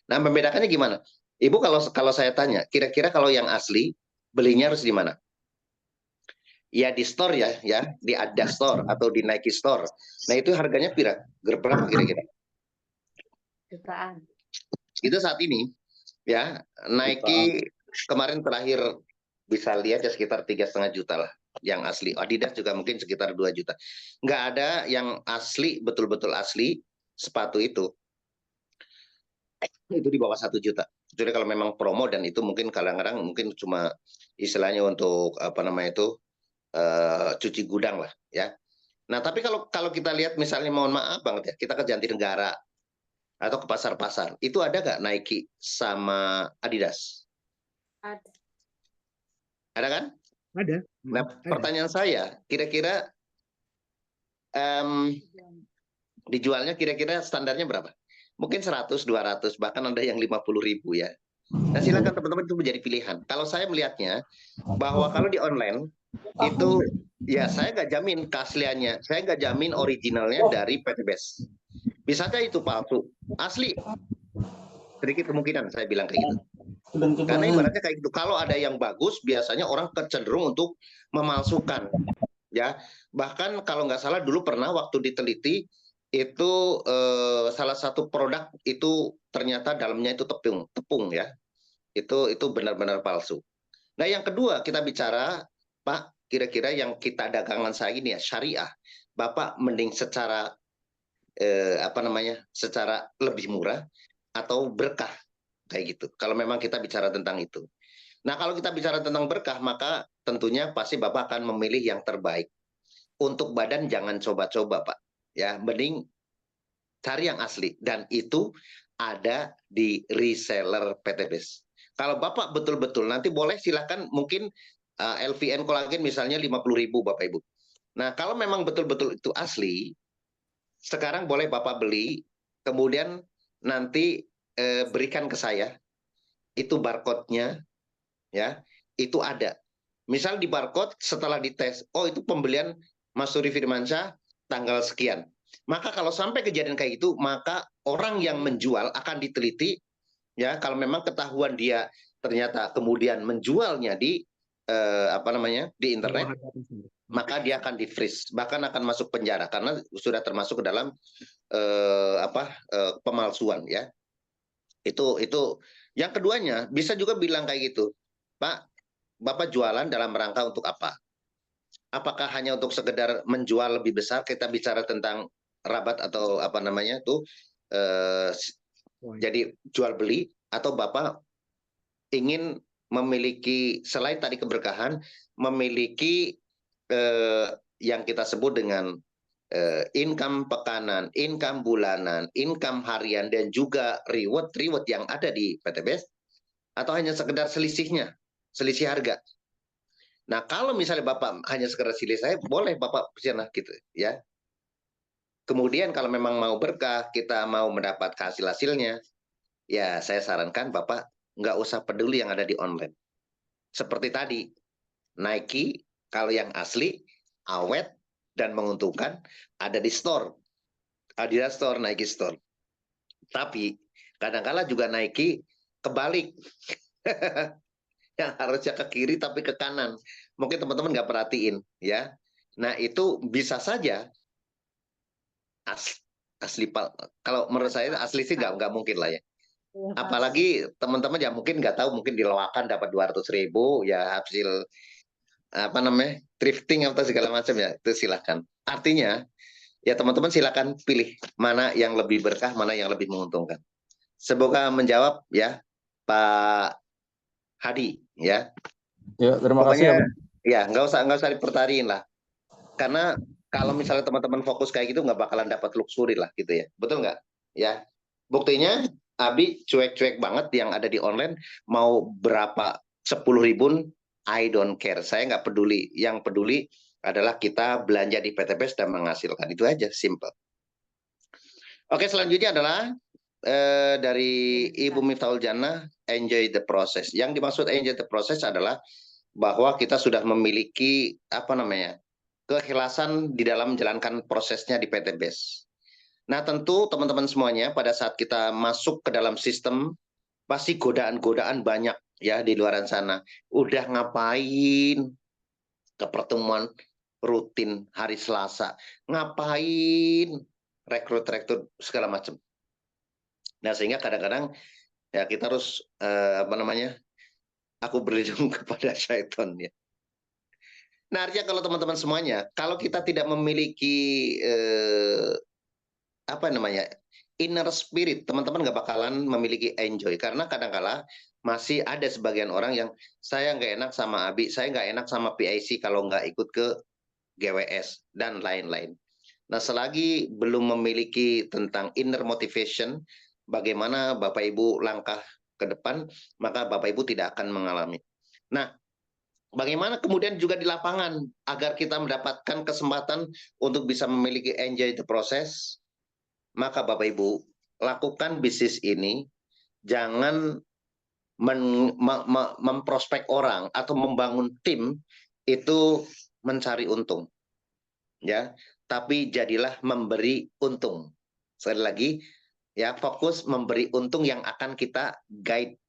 Nah, membedakannya gimana? Ibu kalau saya tanya, kira-kira kalau yang asli belinya harus di mana? Ya di store ya, di Adidas store atau di Nike store. Nah, itu harganya berapa kira-kira? Jutaan. Itu saat ini ya, Nike kemarin terakhir bisa lihat ya sekitar 3,5 juta lah. Yang asli. Adidas juga mungkin sekitar 2 juta. Nggak ada yang asli, betul-betul asli sepatu itu di bawah 1 juta. Jadi kalau memang promo dan itu mungkin kadang-kadang mungkin cuma istilahnya untuk apa namanya itu cuci gudang lah ya. Nah tapi kalau kita lihat misalnya mohon maaf banget ya, kita ke Jatinegara atau ke pasar-pasar, itu ada nggak Nike sama Adidas? Ada. Ada kan? Ada. Nah, pertanyaan saya, kira-kira dijualnya kira-kira standarnya berapa? Mungkin 100, 200, bahkan ada yang 50.000 ya. Nah, silakan teman-teman itu menjadi pilihan. Kalau saya melihatnya bahwa kalau di online Itu ya saya nggak jamin keasliannya, saya nggak jamin originalnya dari PTBS. Bisa saja itu palsu, asli sedikit kemungkinan saya bilang kayak gitu. Karena ibaratnya kayak gitu, kalau ada yang bagus biasanya orang cenderung untuk memalsukan, ya. Bahkan kalau nggak salah dulu pernah waktu diteliti itu salah satu produk itu ternyata dalamnya itu tepung ya. Itu benar-benar palsu. Nah, yang kedua kita bicara, Pak, kira-kira yang kita dagangan saya ini ya syariah. Bapak mending secara secara lebih murah atau berkah kayak gitu. Kalau memang kita bicara tentang itu. Nah, kalau kita bicara tentang berkah, maka tentunya pasti Bapak akan memilih yang terbaik. Untuk badan jangan coba-coba, Pak. Ya, mending cari yang asli. Dan itu ada di reseller PTBS. Kalau Bapak betul-betul, nanti boleh silakan mungkin LVN kolagen misalnya 50.000 Bapak Ibu. Nah, kalau memang betul-betul itu asli, sekarang boleh Bapak beli, kemudian nanti berikan ke saya. Itu barcode-nya, ya, itu ada. Misal di barcode setelah dites, oh itu pembelian Mas Suri Firmansyah tanggal sekian. Maka kalau sampai kejadian kayak gitu, maka orang yang menjual akan diteliti, ya, kalau memang ketahuan dia ternyata kemudian menjualnya di di internet, maka dia akan di-freeze, bahkan akan masuk penjara karena sudah termasuk ke dalam pemalsuan, ya. Itu yang keduanya bisa juga bilang kayak gitu, Pak, Bapak jualan dalam rangka untuk apa? Apakah hanya untuk sekedar menjual lebih besar? Kita bicara tentang rabat atau jadi jual beli, atau Bapak ingin memiliki selain tadi keberkahan, memiliki yang kita sebut dengan income pekanan, income bulanan, income harian, dan juga reward yang ada di PTBS, atau hanya sekedar selisih harga. Nah, kalau misalnya Bapak hanya sekedar selisih, boleh Bapak sana gitu, ya. Kemudian kalau memang mau berkah, kita mau mendapat hasilnya, ya saya sarankan Bapak nggak usah peduli yang ada di online. Seperti tadi, Nike kalau yang asli, awet, dan menguntungkan ada di store. Adidas Store, Nike Store. Tapi kadang-kala juga Nike kebalik. Yang harusnya ke kiri tapi ke kanan. Mungkin teman-teman nggak perhatiin, ya. Nah, itu bisa saja asli. Kalau menurut saya asli sih nggak mungkin lah, ya. Apalagi teman-teman ya mungkin nggak tahu, mungkin dilawakan dapat 200.000 ya hasil thrifting atau segala macam, ya, itu silakan. Artinya ya teman-teman silakan pilih mana yang lebih berkah, mana yang lebih menguntungkan. Semoga menjawab, ya, Pak Hadi, ya. Ya, terima kasih. Ya, nggak usah dipertariin lah. Karena kalau misalnya teman-teman fokus kayak gitu nggak bakalan dapat luxury lah gitu, ya. Betul nggak? Ya. Buktinya Abi cuek-cuek banget yang ada di online, mau berapa 10.000 I don't care. Saya nggak peduli. Yang peduli adalah kita belanja di PTBS dan menghasilkan. Itu aja, simple. Oke, selanjutnya adalah dari Ibu Miftahul Jannah, enjoy the process. Yang dimaksud enjoy the process adalah bahwa kita sudah memiliki keikhlasan di dalam menjalankan prosesnya di PTBS. Nah, tentu teman-teman semuanya pada saat kita masuk ke dalam sistem, pasti godaan-godaan banyak, ya, di luaran sana. Udah ngapain ke pertemuan rutin hari Selasa? Ngapain rekrut segala macam? Nah, sehingga kadang-kadang ya kita harus aku berlindung kepada syaitan, ya. Nah, artinya kalau teman-teman semuanya, kalau kita tidak memiliki inner spirit, teman-teman nggak bakalan memiliki enjoy. Karena kadang-kala masih ada sebagian orang yang saya nggak enak sama Abi, saya nggak enak sama PIC kalau nggak ikut ke GWS dan lain-lain. Nah, selagi belum memiliki tentang inner motivation, bagaimana Bapak Ibu langkah ke depan, maka Bapak Ibu tidak akan mengalami. Nah, bagaimana kemudian juga di lapangan agar kita mendapatkan kesempatan untuk bisa memiliki enjoy the process, maka Bapak Ibu lakukan bisnis ini, jangan memprospek orang atau membangun tim itu mencari untung, ya. Tapi jadilah memberi untung. Sekali lagi, ya, fokus memberi untung yang akan kita guide,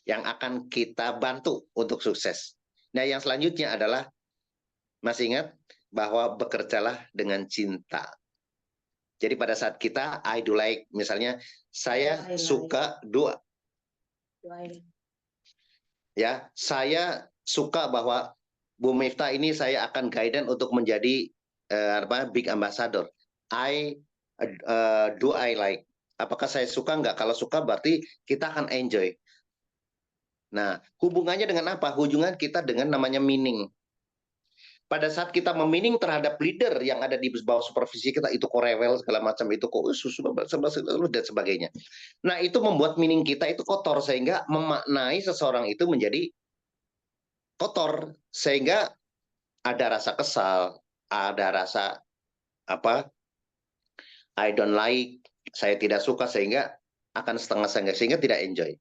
yang akan kita bantu untuk sukses. Nah, yang selanjutnya adalah masih ingat bahwa bekerjalah dengan cinta. Jadi pada saat kita I do like, misalnya saya suka doa. Ya, saya suka bahwa Bu Miftah ini saya akan guidance untuk menjadi big ambassador. Do I like? Apakah saya suka? Enggak. Kalau suka berarti kita akan enjoy. Nah, hubungannya dengan apa? Hubungan kita dengan namanya meaning. Pada saat kita memining terhadap leader yang ada di bawah supervisi kita, itu kok rewel segala macam, itu kok susu dan sebagainya. Nah, itu membuat meaning kita itu kotor, sehingga memaknai seseorang itu menjadi kotor, sehingga ada rasa kesal, ada rasa apa, I don't like, saya tidak suka, sehingga akan setengah-setengah, sehingga tidak enjoy.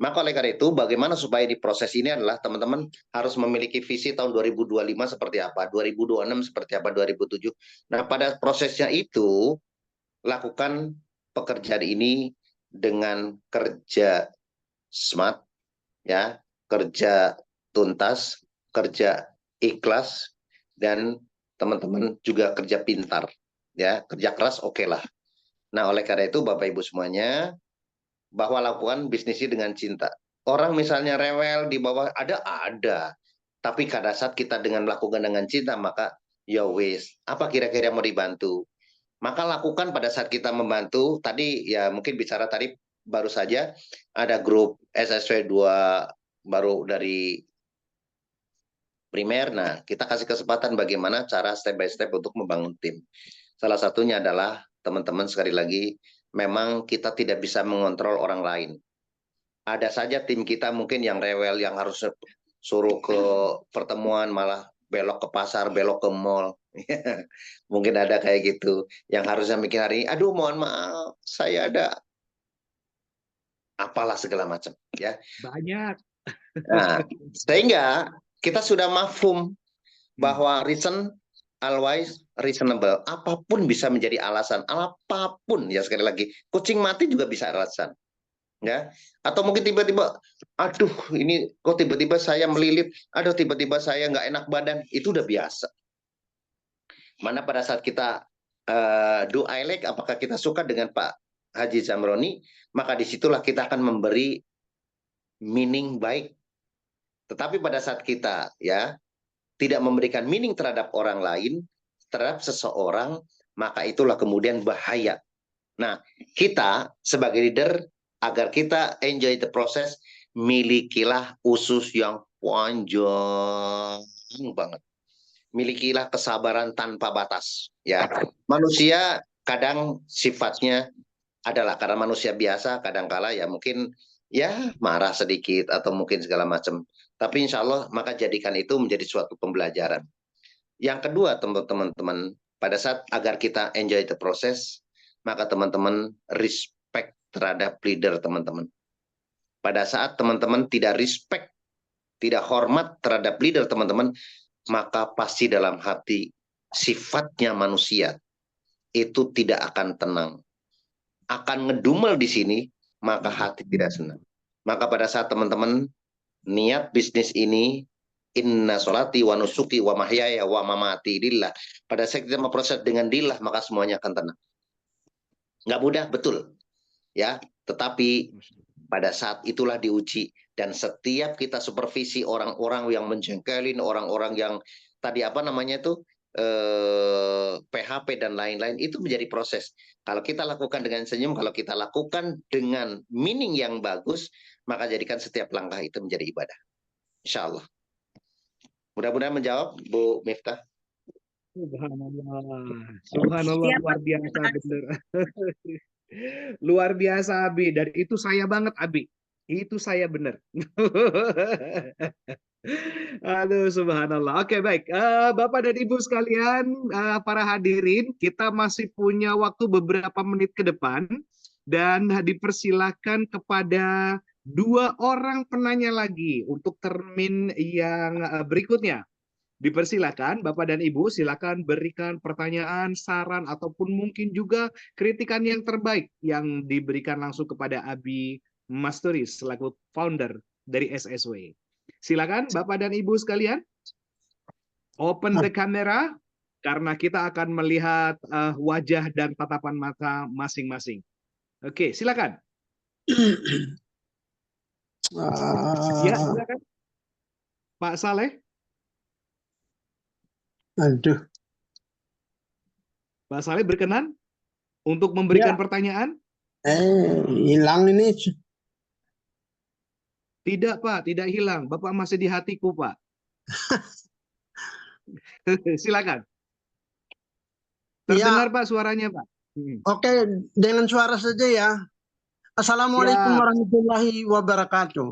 Maka oleh karena itu, bagaimana supaya di proses ini adalah teman-teman harus memiliki visi tahun 2025 seperti apa, 2026 seperti apa, 2007. Nah, pada prosesnya itu, lakukan pekerjaan ini dengan kerja smart, ya, kerja tuntas, kerja ikhlas, dan teman-teman juga kerja pintar, ya, kerja keras, oke lah. Nah, oleh karena itu, Bapak Ibu semuanya, bahwa lakukan bisnis ini dengan cinta. Orang misalnya rewel di bawah, ada. Tapi pada saat kita dengan melakukan dengan cinta, maka ya wis, apa kira-kira mau dibantu? Maka lakukan pada saat kita membantu. Tadi ya mungkin bicara tadi baru saja ada grup SSW 2 baru dari primer. Nah, kita kasih kesempatan bagaimana cara step by step untuk membangun tim. Salah satunya adalah teman-teman sekali lagi, memang kita tidak bisa mengontrol orang lain. Ada saja tim kita mungkin yang rewel, yang harus suruh ke pertemuan malah belok ke pasar, belok ke mall. Mungkin ada kayak gitu. Yang harusnya mikir hari ini, aduh mohon maaf, saya ada apalah segala macam. Ya. Banyak. Nah, sehingga kita sudah mafhum bahwa reason always reasonable. Apapun bisa menjadi alasan. Apapun, ya sekali lagi. Kucing mati juga bisa alasan. Ya. Atau mungkin tiba-tiba, aduh ini kok tiba-tiba saya melilit, aduh tiba-tiba saya nggak enak badan. Itu udah biasa. Mana pada saat kita do I like, apakah kita suka dengan Pak Haji Zamroni, maka disitulah kita akan memberi meaning baik. Tetapi pada saat kita ya tidak memberikan meaning terhadap orang lain, terhadap seseorang, maka itulah kemudian bahaya. Nah, kita sebagai leader, agar kita enjoy the process, milikilah usus yang panjang banget. Milikilah kesabaran tanpa batas. Ya, manusia kadang sifatnya adalah karena manusia biasa, kadang-kala ya mungkin ya marah sedikit atau mungkin segala macam. Tapi insya Allah maka jadikan itu menjadi suatu pembelajaran. Yang kedua teman-teman, pada saat agar kita enjoy the process, maka teman-teman respect terhadap leader teman-teman. Pada saat teman-teman tidak respect, tidak hormat terhadap leader teman-teman, maka pasti dalam hati sifatnya manusia itu tidak akan tenang. Akan ngedumel di sini, maka hati tidak senang. Maka pada saat teman-teman niat bisnis ini, inna sholati wa nusuki wa mahyaya wa mamati lillah. Pada saat kita memproses dengan lillah, maka semuanya akan tenang. Nggak mudah, betul. Ya, tetapi pada saat itulah diuji. Dan setiap kita supervisi orang-orang yang menjengkelin, orang-orang yang tadi apa namanya itu, PHP dan lain-lain, itu menjadi proses. Kalau kita lakukan dengan senyum, kalau kita lakukan dengan meaning yang bagus, maka jadikan setiap langkah itu menjadi ibadah. Insya Allah. Mudah-mudahan menjawab, Bu Miftah. Subhanallah, luar biasa bener. Luar biasa Abi, dan itu saya banget Abi. Itu saya bener. Aduh, subhanallah. Oke, baik. Bapak dan Ibu sekalian, para hadirin, kita masih punya waktu beberapa menit ke depan. Dan dipersilakan kepada 2 orang penanya lagi untuk termin yang berikutnya. Dipersilakan Bapak dan Ibu, silakan berikan pertanyaan, saran, ataupun mungkin juga kritikan yang terbaik yang diberikan langsung kepada Abi Masturi selaku founder dari SSW. Silakan Bapak dan Ibu sekalian, open the camera karena kita akan melihat wajah dan tatapan mata masing-masing. Oke, silakan. Ya, silakan. Pak Saleh. Aduh. Pak Saleh berkenan untuk memberikan pertanyaan? Hilang ini. Tidak, Pak, tidak hilang. Bapak masih di hatiku, Pak. Silakan. Terdengar, Pak, suaranya, Pak. Oke, dengan suara saja ya. Assalamualaikum Siap. warahmatullahi wabarakatuh.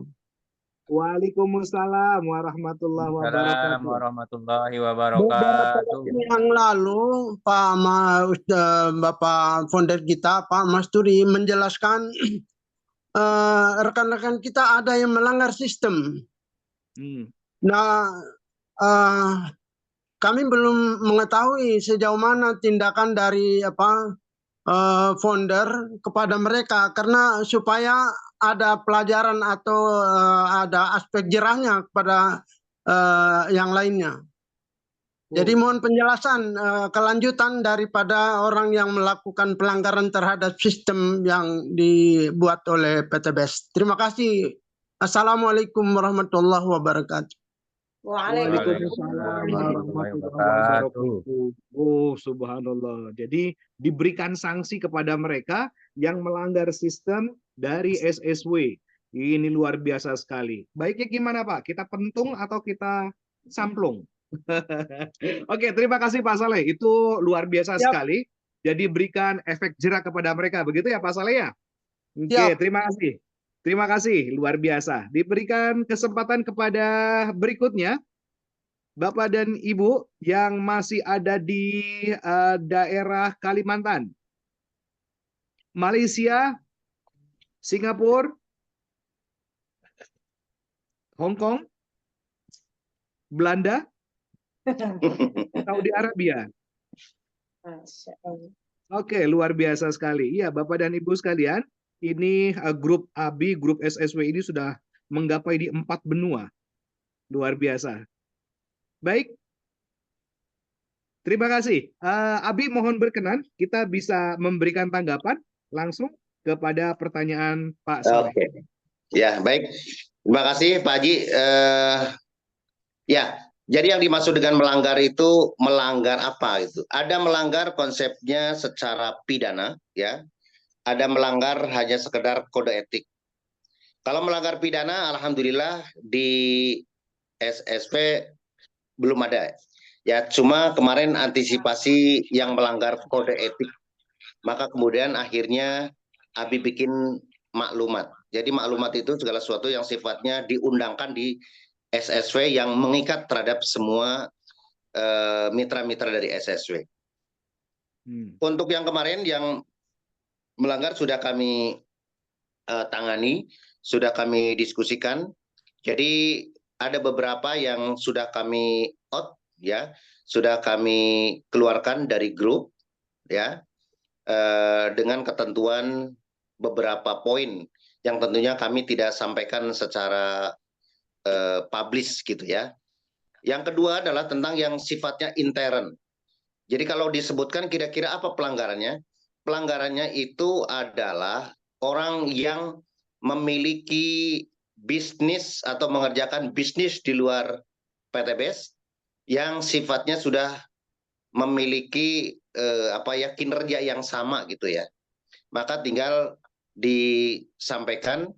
Waalaikumsalam warahmatullahi wabarakatuh. Assalamualaikum warahmatullahi Beberapa wabarakatuh. waktu yang lalu Bapak founder kita Pak Masturi menjelaskan rekan-rekan kita ada yang melanggar sistem. Nah, kami belum mengetahui sejauh mana tindakan dari founder kepada mereka, karena supaya ada pelajaran atau ada aspek jerahnya kepada yang lainnya. Jadi mohon penjelasan kelanjutan daripada orang yang melakukan pelanggaran terhadap sistem yang dibuat oleh PTBS. Terima kasih. Assalamualaikum warahmatullahi wabarakatuh. Waalaikumsalam warahmatullahi wabarakatuh. Oh, subhanallah. Jadi diberikan sanksi kepada mereka yang melanggar sistem dari SSW. Ini luar biasa sekali. Baiknya gimana, Pak? Kita pentung atau kita samplung? Oke, terima kasih Pak Saleh. Itu luar biasa sekali. Jadi berikan efek jerak kepada mereka. Begitu ya Pak Saleh ya? Oke, terima kasih. Terima kasih, luar biasa. Diberikan kesempatan kepada berikutnya, Bapak dan Ibu yang masih ada di daerah Kalimantan, Malaysia, Singapura, Hong Kong, Belanda, Saudi Arabia. Oke, luar biasa sekali. Iya, Bapak dan Ibu sekalian, ini grup ABI, grup SSW ini sudah menggapai di 4 benua. Luar biasa. Baik. Terima kasih. Abi mohon berkenan, kita bisa memberikan tanggapan langsung kepada pertanyaan Pak Saleh. Oke. Ya, baik. Terima kasih Pak Haji. Ya, jadi yang dimaksud dengan melanggar itu melanggar apa itu? Ada melanggar konsepnya secara pidana, ya. Ada melanggar hanya sekedar kode etik. Kalau melanggar pidana, alhamdulillah di SSP belum ada. Ya, cuma kemarin antisipasi yang melanggar kode etik. Maka kemudian akhirnya Abi bikin maklumat. Jadi maklumat itu segala sesuatu yang sifatnya diundangkan di SSW yang mengikat terhadap semua mitra-mitra dari SSW. Untuk yang kemarin yang melanggar sudah kami tangani, sudah kami diskusikan. Jadi ada beberapa yang sudah kami out, ya, sudah kami keluarkan dari grup, ya, dengan ketentuan beberapa poin yang tentunya kami tidak sampaikan secara publish gitu ya. Yang kedua adalah tentang yang sifatnya intern. Jadi kalau disebutkan kira-kira apa pelanggarannya? Pelanggarannya itu adalah orang yang memiliki bisnis atau mengerjakan bisnis di luar PTBS yang sifatnya sudah memiliki kinerja yang sama gitu ya. Maka tinggal disampaikan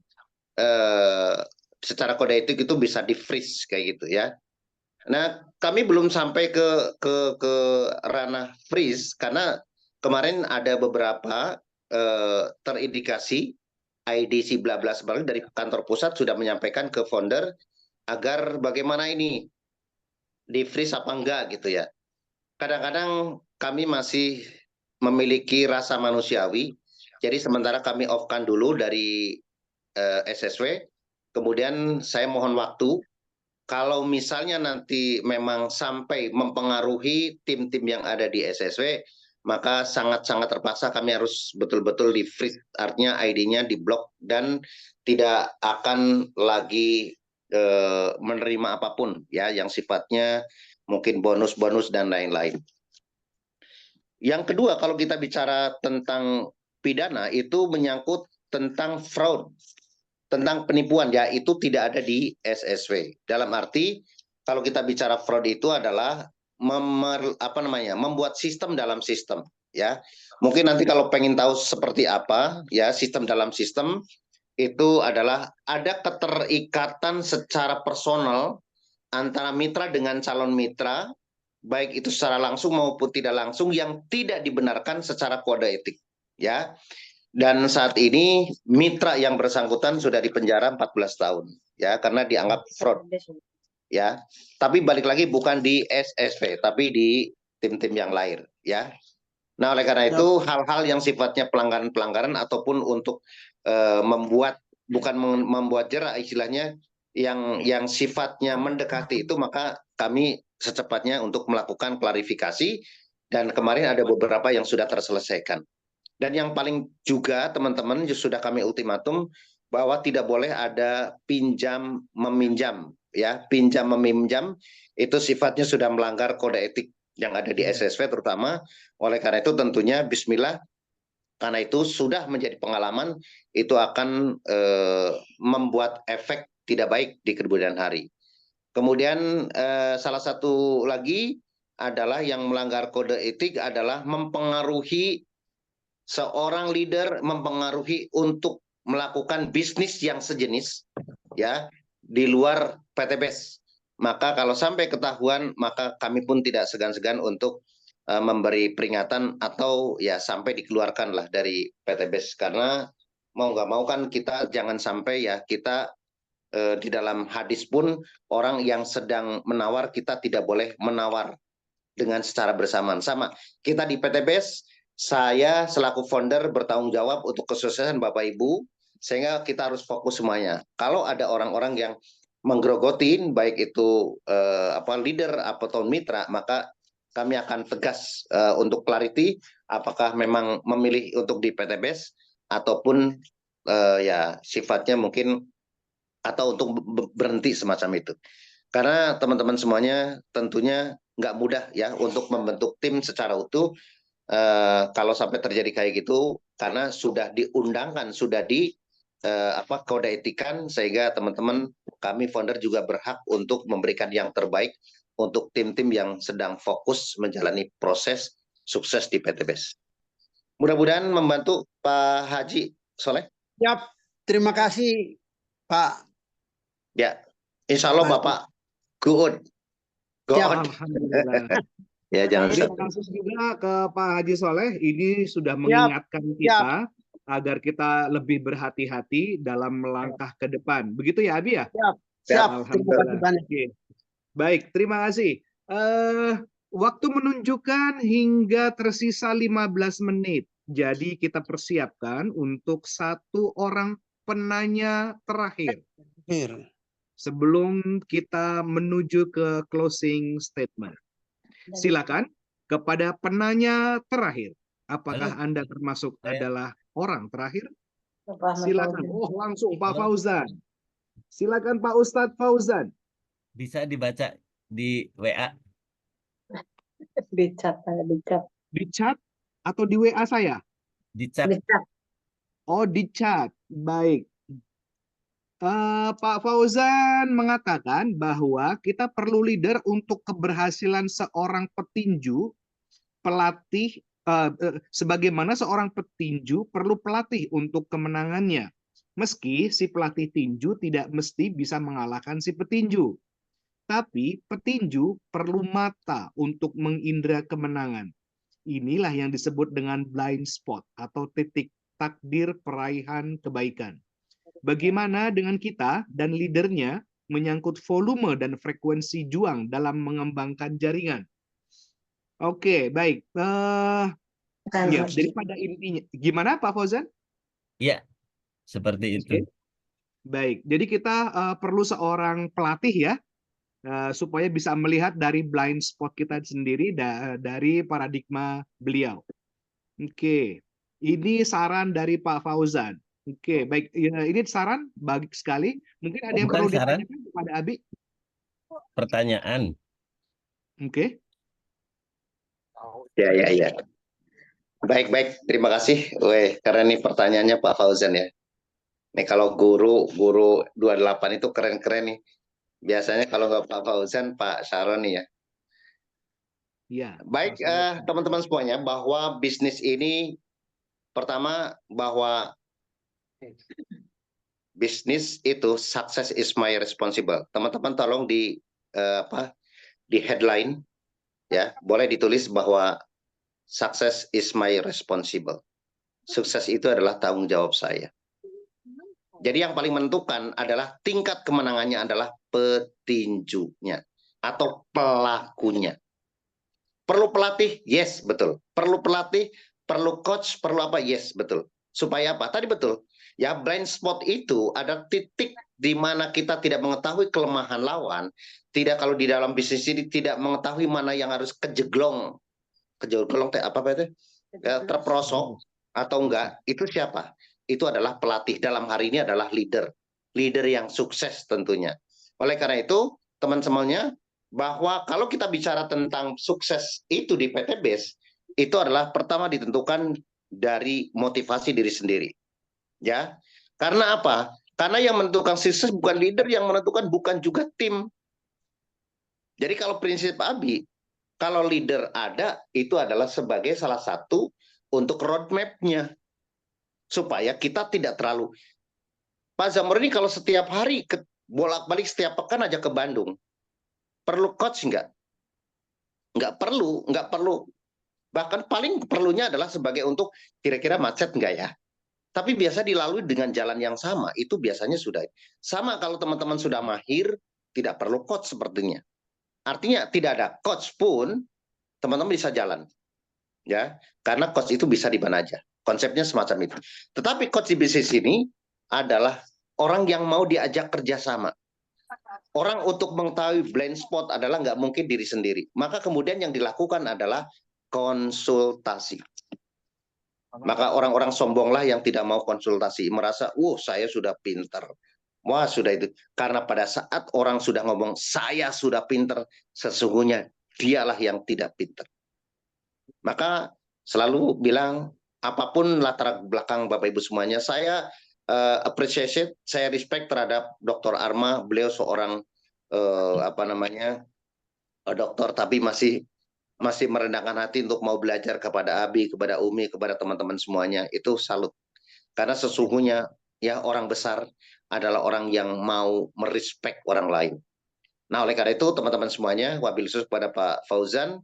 secara kode etik itu bisa di freeze kayak gitu ya. Nah, kami belum sampai ke ranah freeze karena kemarin ada beberapa terindikasi IDC bla bla sebagainya dari kantor pusat sudah menyampaikan ke founder agar bagaimana ini di freeze apa enggak gitu ya. Kadang-kadang kami masih memiliki rasa manusiawi, jadi sementara kami off-kan dulu dari SSW, kemudian saya mohon waktu kalau misalnya nanti memang sampai mempengaruhi tim-tim yang ada di SSW, maka sangat-sangat terpaksa kami harus betul-betul di freeze, artinya ID-nya diblok dan tidak akan lagi menerima apapun ya yang sifatnya mungkin bonus-bonus dan lain-lain. Yang kedua, kalau kita bicara tentang pidana, itu menyangkut tentang fraud, tentang penipuan, ya itu tidak ada di SSW. Dalam arti, kalau kita bicara fraud itu adalah membuat sistem dalam sistem, ya. Mungkin nanti kalau pengen tahu seperti apa, ya sistem dalam sistem itu adalah ada keterikatan secara personal antara mitra dengan calon mitra, baik itu secara langsung maupun tidak langsung, yang tidak dibenarkan secara kode etik, ya. Dan saat ini mitra yang bersangkutan sudah dipenjara 14 tahun, ya, karena dianggap fraud, ya. Tapi balik lagi bukan di SSW, tapi di tim-tim yang lain, ya. Nah, oleh karena itu hal-hal yang sifatnya pelanggaran-pelanggaran ataupun untuk bukan membuat jerak istilahnya yang sifatnya mendekati itu, maka kami secepatnya untuk melakukan klarifikasi dan kemarin ada beberapa yang sudah terselesaikan. Dan yang paling juga teman-teman sudah kami ultimatum bahwa tidak boleh ada pinjam meminjam, ya. Pinjam meminjam itu sifatnya sudah melanggar kode etik yang ada di SSW terutama. Oleh karena itu tentunya bismillah, karena itu sudah menjadi pengalaman, itu akan membuat efek tidak baik di kemudian hari. Kemudian salah satu lagi adalah yang melanggar kode etik adalah mempengaruhi seorang leader, mempengaruhi untuk melakukan bisnis yang sejenis, ya, di luar PTBS. Maka kalau sampai ketahuan, maka kami pun tidak segan-segan untuk memberi peringatan atau ya sampai dikeluarkan lah dari PTBS, karena mau nggak mau kan kita jangan sampai ya kita di dalam hadis pun orang yang sedang menawar kita tidak boleh menawar dengan secara bersamaan. Sama kita di PTBS, saya selaku founder bertanggung jawab untuk kesuksesan Bapak Ibu, sehingga kita harus fokus semuanya. Kalau ada orang-orang yang menggerogotin baik itu leader atau mitra, maka kami akan tegas untuk clarity apakah memang memilih untuk di PTBS ataupun ya sifatnya mungkin atau untuk berhenti semacam itu. Karena teman-teman semuanya tentunya nggak mudah ya untuk membentuk tim secara utuh kalau sampai terjadi kayak gitu, karena sudah diundangkan, sudah di kode etikan, sehingga teman-teman kami founder juga berhak untuk memberikan yang terbaik untuk tim-tim yang sedang fokus menjalani proses sukses di PTBS. Mudah-mudahan membantu Pak Haji Soleh. Siap, terima kasih Pak. Ya, insya Allah Bapak good. Alhamdulillah. Ya, jangan Terima kasih juga ke Pak Haji Soleh. Ini sudah mengingatkan kita agar kita lebih berhati-hati dalam melangkah ke depan. Begitu ya, Abi ya? Siap. Alhamdulillah. Baik, terima kasih. Waktu menunjukkan hingga tersisa 15 menit. Jadi kita persiapkan untuk satu orang penanya terakhir. Sebelum kita menuju ke closing statement. Silakan kepada penanya terakhir. Apakah Anda termasuk adalah orang terakhir? Silakan. Oh, langsung Pak Fauzan. Silakan Pak Ustadz Fauzan. Bisa dibaca di WA. Di chat. Di chat atau di WA saya? Di chat. Oh, di chat. Baik. Pak Fauzan mengatakan bahwa kita perlu leader untuk keberhasilan seorang petinju, pelatih, sebagaimana seorang petinju perlu pelatih untuk kemenangannya. Meski si pelatih tinju tidak mesti bisa mengalahkan si petinju. Tapi petinju perlu mata untuk mengindra kemenangan. Inilah yang disebut dengan blind spot atau titik takdir peraihan kebaikan. Bagaimana dengan kita dan leadernya menyangkut volume dan frekuensi juang dalam mengembangkan jaringan? Oke, baik. Ya, daripada intinya, gimana Pak Fauzan? Iya, seperti itu. Baik, jadi kita perlu seorang pelatih ya, supaya bisa melihat dari blind spot kita sendiri dari paradigma beliau. Oke, ini saran dari Pak Fauzan. Oke, baik. Ini saran bagus sekali. Mungkin ada yang Bukan perlu saran, ditanyakan kepada Abi. pertanyaan. Oke. Ya. Baik. Terima kasih. Karena ini pertanyaannya Pak Fauzan ya. Nih kalau guru 28 itu keren-keren nih. Biasanya kalau nggak Pak Fauzan, Pak Sharon nih ya. Iya. Baik, teman-teman semuanya, bahwa bisnis ini pertama bahwa bisnis itu success is my responsible. Teman-teman tolong di headline ya, boleh ditulis bahwa success is my responsible. Sukses itu adalah tanggung jawab saya. Jadi yang paling menentukan adalah tingkat kemenangannya adalah petinjunya atau pelakunya. Perlu pelatih? Yes, betul. Perlu pelatih, perlu coach, perlu apa? Yes, betul. Supaya apa? Tadi betul. Ya, blind spot itu ada titik di mana kita tidak mengetahui kelemahan lawan. Tidak, kalau di dalam bisnis ini tidak mengetahui mana yang harus kejeglong apa itu? Terperosok atau enggak, itu siapa? Itu adalah pelatih. Dalam hari ini adalah leader yang sukses tentunya. Oleh karena itu, teman-temannya, bahwa kalau kita bicara tentang sukses itu di PT BES, itu adalah pertama ditentukan dari motivasi diri sendiri. Ya. Karena apa? Karena yang menentukan sukses bukan leader, yang menentukan bukan juga tim. Jadi kalau prinsip Abi, kalau leader ada, itu adalah sebagai salah satu untuk roadmap-nya. Supaya kita tidak terlalu... Pak Zamur ini kalau setiap hari bolak-balik setiap pekan aja ke Bandung, perlu coach nggak? Nggak perlu. Bahkan paling perlunya adalah sebagai untuk kira-kira macet nggak ya? Tapi biasa dilalui dengan jalan yang sama, itu biasanya sudah. Sama kalau teman-teman sudah mahir, tidak perlu coach sepertinya. Artinya tidak ada coach pun, teman-teman bisa jalan. Ya, karena coach itu bisa di mana aja. Konsepnya semacam itu. Tetapi coach di bisnis ini adalah orang yang mau diajak kerjasama. Orang untuk mengetahui blind spot adalah nggak mungkin diri sendiri. Maka kemudian yang dilakukan adalah konsultasi. Maka orang-orang sombonglah yang tidak mau konsultasi. Merasa, saya sudah pinter. Wah, sudah itu. Karena pada saat orang sudah ngomong, saya sudah pinter, sesungguhnya dialah yang tidak pinter. Maka selalu bilang, apapun latar belakang Bapak Ibu semuanya, saya appreciate, saya respect terhadap Dr. Arma. Beliau seorang dokter, tapi masih merendahkan hati untuk mau belajar kepada Abi, kepada Umi, kepada teman-teman semuanya. Itu salut. Karena sesungguhnya ya orang besar adalah orang yang mau merespek orang lain. Nah, oleh karena itu teman-teman semuanya, wabil khusus kepada Pak Fauzan,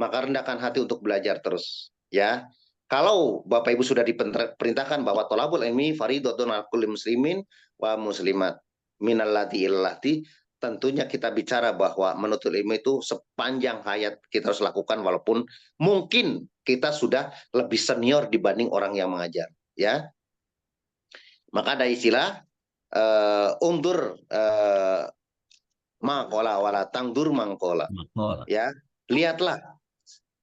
maka rendahkan hati untuk belajar terus, ya. Kalau Bapak Ibu sudah diperintahkan bahwa thalabul ilmi fardhun 'alal kulli muslimin wa muslimat minallati illati, tentunya kita bicara bahwa menuntut ilmu itu sepanjang hayat kita harus lakukan, walaupun mungkin kita sudah lebih senior dibanding orang yang mengajar, ya. Maka ada istilah undur mangkola wala tangdur mangkola. Ya, lihatlah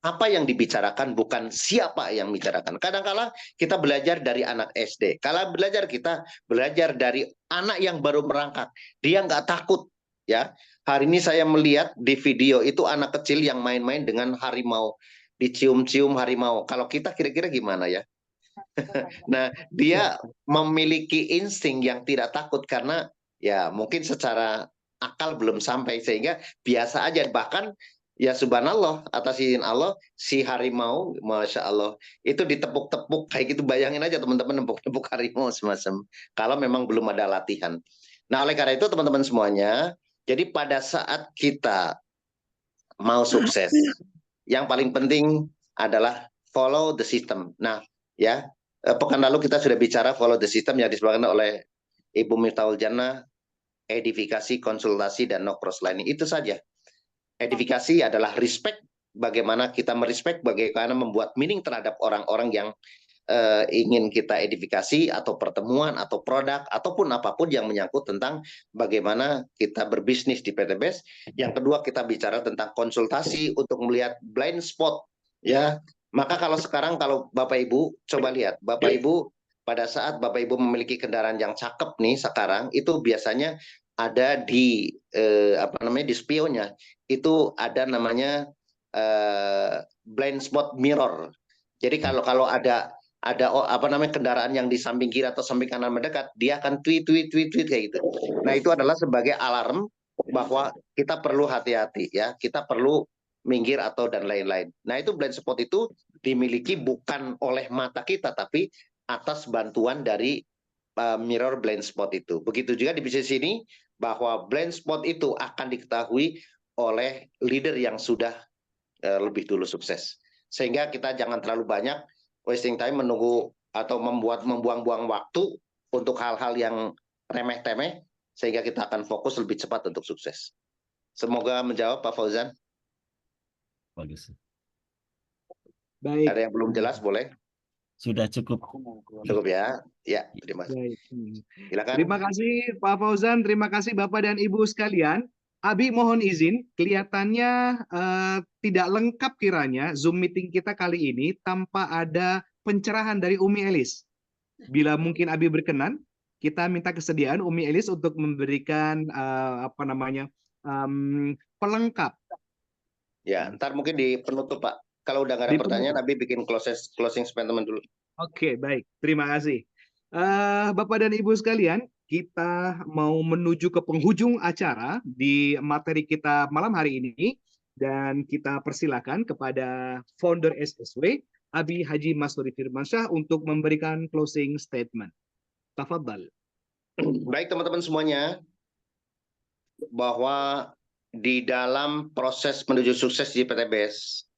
apa yang dibicarakan, bukan siapa yang bicarakan. Kadang-kala kita belajar dari anak SD. Kalau kita belajar dari anak yang baru merangkak. Dia nggak takut. Ya, hari ini saya melihat di video itu anak kecil yang main-main dengan harimau, dicium-cium harimau. Kalau kita kira-kira gimana ya? Nah, dia memiliki insting yang tidak takut karena ya mungkin secara akal belum sampai, sehingga biasa aja. Bahkan ya subhanallah, atas izin Allah, si harimau, Masya Allah, itu ditepuk-tepuk kayak gitu. Bayangin aja teman-teman, nempuk-nempuk harimau semacam, kalau memang belum ada latihan. Nah, oleh karena itu teman-teman semuanya, jadi pada saat kita mau sukses, yang paling penting adalah follow the system. Nah, ya, pekan lalu kita sudah bicara follow the system yang disebutkan oleh Ibu Miftahul Jannah, edifikasi, konsultasi, dan no crosslining. Itu saja. Edifikasi adalah respect, bagaimana kita merespek, bagaimana membuat meaning terhadap orang-orang yang ingin kita edifikasi atau pertemuan atau produk ataupun apapun yang menyangkut tentang bagaimana kita berbisnis di PTBS. Yang kedua, kita bicara tentang konsultasi untuk melihat blind spot, ya. Maka kalau sekarang kalau Bapak Ibu coba lihat, Bapak Ibu pada saat Bapak Ibu memiliki kendaraan yang cakep nih sekarang, itu biasanya ada di di spionnya itu ada namanya blind spot mirror. Jadi kalau ada kendaraan yang di samping kiri atau samping kanan mendekat, dia akan tweet kayak gitu. Nah, itu adalah sebagai alarm bahwa kita perlu hati-hati, ya. Kita perlu minggir atau dan lain-lain. Nah, itu blind spot itu dimiliki bukan oleh mata kita, tapi atas bantuan dari mirror blind spot itu. Begitu juga di bisnis ini, bahwa blind spot itu akan diketahui oleh leader yang sudah lebih dulu sukses. Sehingga kita jangan terlalu banyak wasting time menunggu atau membuang-buang waktu untuk hal-hal yang remeh-temeh, sehingga kita akan fokus lebih cepat untuk sukses. Semoga menjawab, Pak Fauzan. Bagus. Baik. Ada yang belum jelas, boleh? Sudah cukup. Cukup ya. Ya, terima kasih. Silakan. Terima kasih Pak Fauzan, terima kasih Bapak dan Ibu sekalian. Abi mohon izin, kelihatannya tidak lengkap kiranya Zoom meeting kita kali ini tanpa ada pencerahan dari Umi Elis. Bila mungkin Abi berkenan, kita minta kesediaan Umi Elis untuk memberikan pelengkap. Ya, ntar mungkin di penutup, Pak. Kalau udah nggak ada pertanyaan, Abi bikin closing statement dulu. Oke, baik. Terima kasih. Bapak dan Ibu sekalian, kita mau menuju ke penghujung acara di materi kita malam hari ini, dan kita persilakan kepada founder SSW, Abi Haji Masuri Firmansyah, untuk memberikan closing statement. Tafadhal. Baik teman-teman semuanya, bahwa di dalam proses menuju sukses di PTBS,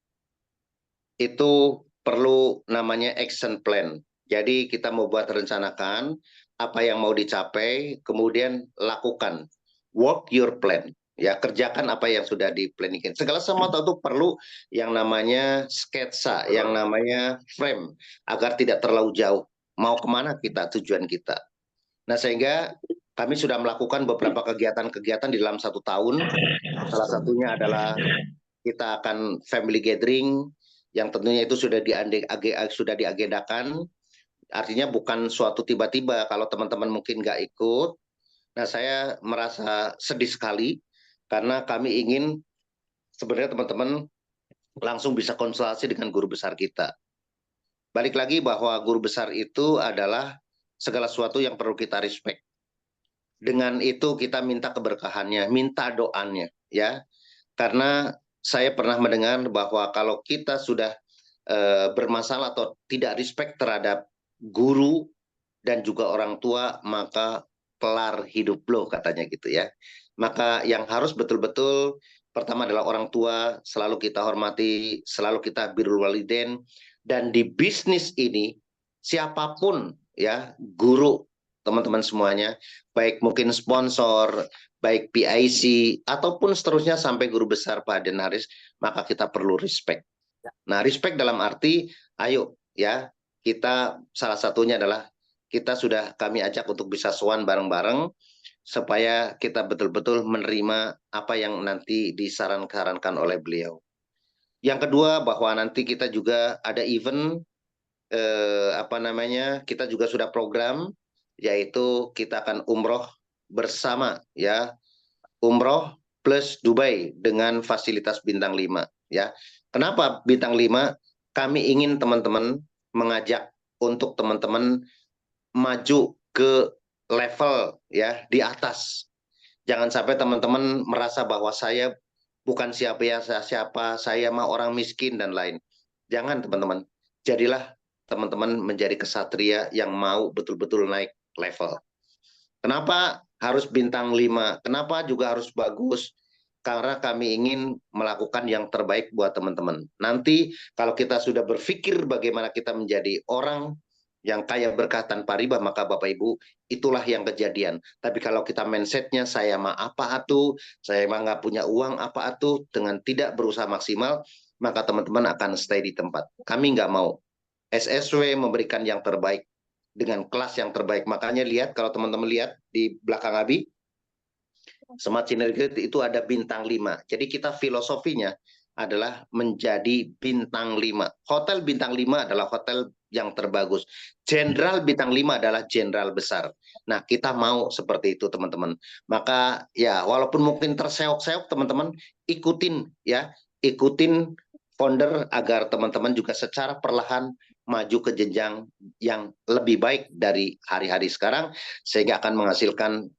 itu perlu namanya action plan. Jadi kita mau buat rencanakan apa yang mau dicapai, kemudian lakukan, work your plan, ya, kerjakan apa yang sudah diplanikan. Segala sesuatu itu perlu yang namanya sketsa, yang namanya frame, agar tidak terlalu jauh. Mau kemana kita, tujuan kita. Nah, sehingga kami sudah melakukan beberapa kegiatan-kegiatan di dalam 1 tahun. Salah satunya adalah kita akan family gathering, yang tentunya itu sudah diagendakan. Artinya bukan suatu tiba-tiba kalau teman-teman mungkin nggak ikut. Nah, saya merasa sedih sekali karena kami ingin sebenarnya teman-teman langsung bisa konsultasi dengan guru besar kita. Balik lagi bahwa guru besar itu adalah segala sesuatu yang perlu kita respect. Dengan itu kita minta keberkahannya, minta doanya, ya. Karena saya pernah mendengar bahwa kalau kita sudah bermasalah atau tidak respect terhadap guru dan juga orang tua, maka kelar hidup lo, katanya gitu ya. Maka yang harus betul-betul pertama adalah orang tua, selalu kita hormati, selalu kita birrul walidain. Dan di bisnis ini siapapun ya, guru, teman-teman semuanya, baik mungkin sponsor, baik PIC, ataupun seterusnya sampai guru besar Pak Aden Haris, maka kita perlu respect. Nah, respect dalam arti, ayo ya, kita salah satunya adalah kami ajak untuk bisa sowan bareng-bareng, supaya kita betul-betul menerima apa yang nanti disarankan oleh beliau. Yang kedua, bahwa nanti kita juga ada event, kita juga sudah program, yaitu kita akan umroh bersama, ya, umroh plus Dubai dengan fasilitas bintang 5, ya. Kenapa bintang 5? Kami ingin teman-teman mengajak untuk teman-teman maju ke level ya di atas. Jangan sampai teman-teman merasa bahwa saya bukan siapa, saya mah orang miskin dan lain. Jangan teman-teman. Jadilah teman-teman menjadi kesatria yang mau betul-betul naik level. Kenapa harus bintang 5? Kenapa juga harus bagus? Karena kami ingin melakukan yang terbaik buat teman-teman. Nanti kalau kita sudah berpikir bagaimana kita menjadi orang yang kaya berkah tanpa riba, maka Bapak Ibu, itulah yang kejadian. Tapi kalau kita mindsetnya, saya mah apa atuh, saya mah nggak punya uang apa atuh, dengan tidak berusaha maksimal, maka teman-teman akan stay di tempat. Kami nggak mau. SSW memberikan yang terbaik dengan kelas yang terbaik. Makanya lihat, kalau teman-teman lihat di belakang Abi, Smart Synergy itu ada bintang 5. Jadi kita filosofinya adalah menjadi bintang 5. Hotel bintang 5 adalah hotel yang terbagus. Jenderal bintang 5 adalah jenderal besar. Nah, kita mau seperti itu, teman-teman. Maka ya, walaupun mungkin terseok-seok, teman-teman, ikutin founder agar teman-teman juga secara perlahan maju ke jenjang yang lebih baik dari hari-hari sekarang, sehingga akan menghasilkan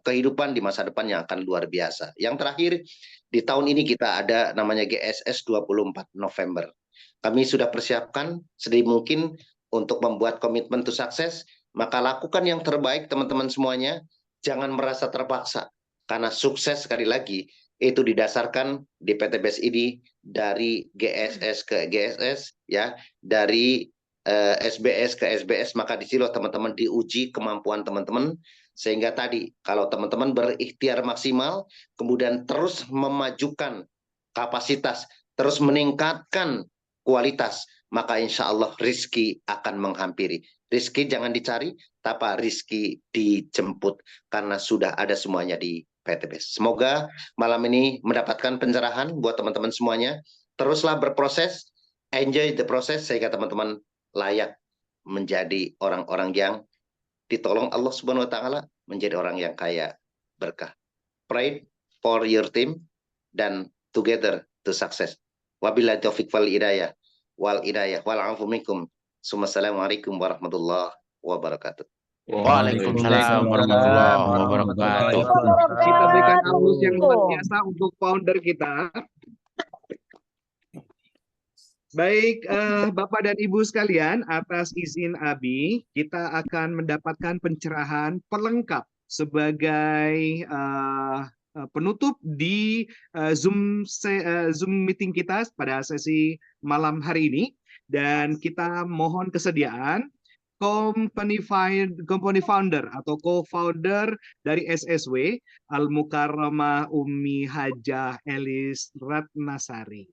kehidupan di masa depan yang akan luar biasa. Yang terakhir, di tahun ini kita ada namanya GSS 24 November. Kami sudah persiapkan sedini mungkin untuk membuat komitmen to sukses, maka lakukan yang terbaik teman-teman semuanya, jangan merasa terpaksa, karena sukses sekali lagi itu didasarkan di PTBS ini dari GSS ke GSS, ya, dari SBS ke SBS, maka di sini teman-teman diuji kemampuan teman-teman, sehingga tadi kalau teman-teman berikhtiar maksimal, kemudian terus memajukan kapasitas, terus meningkatkan kualitas, maka insya Allah rizki akan menghampiri. Rizki jangan dicari, tapi rizki dijemput, karena sudah ada semuanya di PTBS. Semoga malam ini mendapatkan pencerahan buat teman-teman semuanya. Teruslah berproses, enjoy the process, sehingga teman-teman layak menjadi orang-orang yang ditolong Allah Subhanahu wa taala, menjadi orang yang kaya berkah. Pray for your team dan together to success. Wabillahi taufiq wal hidayah wal afu minkum. Assalamualaikum warahmatullahi wabarakatuh. Waalaikumsalam warahmatullahi wabarakatuh. Kita berikan aplaus yang luar biasa untuk founder kita. Baik, Bapak dan Ibu sekalian, atas izin Abi, kita akan mendapatkan pencerahan pelengkap sebagai penutup di Zoom meeting kita pada sesi malam hari ini. Dan kita mohon kesediaan company founder atau co-founder dari SSW, Al-Mukarramah Ummi Hajah Elis Ratnasari.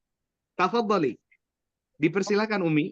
Tafadhali. Dipersilakan Umi.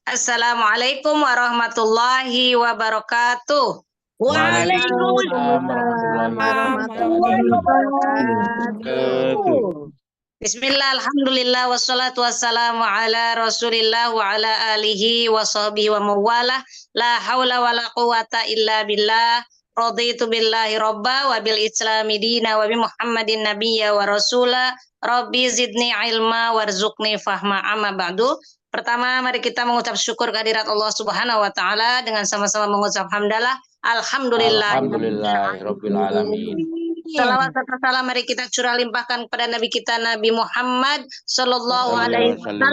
Assalamualaikum warahmatullahi wabarakatuh. Waalaikumsalam warahmatullahi wabarakatuh. Bismillah, alhamdulillah, wassalatu wassalamu ala rasulillah wa ala alihi wa sahbihi wa mawalah. La hawla wa la quwata illa billah. Raditu billahi robba wa bil islami dina wa bi muhammadin nabiyya wa rasula. Rabbi zidni ilma warzuqni fahma amma ba'du. Pertama, mari kita mengucap syukur kehadirat Allah Subhanahu wa taala dengan sama-sama mengucap hamdalah. Alhamdulillahirabbil alamin. Salawat serta salam mari kita curah limpahkan kepada Nabi kita Nabi Muhammad sallallahu alaihi wasallam.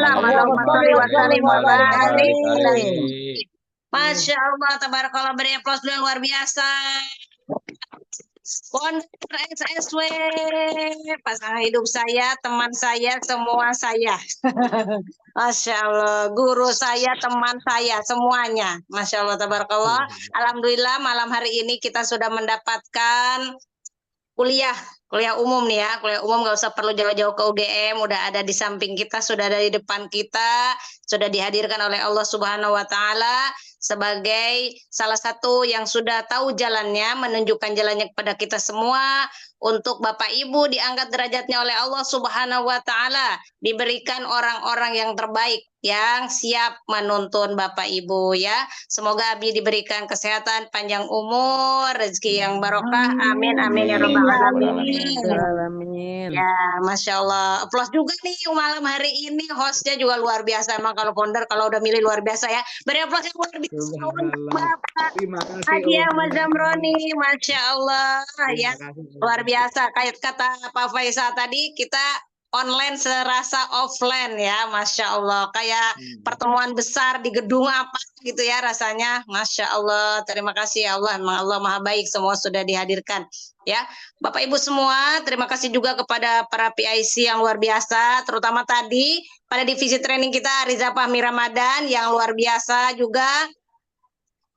Masya Allah, tabarakallah, beri aplaus yang luar biasa. Founder SSW, pasangan hidup saya, teman saya, semua saya. Masya Allah, guru saya, teman saya, semuanya. Masya Allah, tabarakallah. Alhamdulillah, malam hari ini kita sudah mendapatkan kuliah umum nih ya, kuliah umum nggak usah perlu jauh-jauh ke UGM, udah ada di samping kita, sudah ada di depan kita, sudah dihadirkan oleh Allah Subhanahu wa taala sebagai salah satu yang sudah tahu jalannya, menunjukkan jalannya kepada kita semua, untuk Bapak Ibu diangkat derajatnya oleh Allah Subhanahu wa taala, diberikan orang-orang yang terbaik yang siap menuntun Bapak Ibu ya. Semoga Abi diberikan kesehatan, panjang umur, rezeki yang barokah. Amin amin ya rabbal alamin. Ya, Masya Allah. Aplaus juga nih malam hari ini, hostnya juga luar biasa. Emang kalau founder kalau udah milih luar biasa ya. Beri aplaus yang luar biasa untuk Bapak Hadia Mazamroni. Masya Allah ya, luar biasa. Kayak kata Pak Faisal tadi, kita online serasa offline ya, Masya Allah. Kayak pertemuan besar di gedung apa gitu ya rasanya. Masya Allah, terima kasih ya Allah. Memang Allah Maha Baik, semua sudah dihadirkan ya. Bapak Ibu semua, terima kasih juga kepada para PIC yang luar biasa, terutama tadi pada divisi training kita Riza Fahmi Ramadan yang luar biasa juga.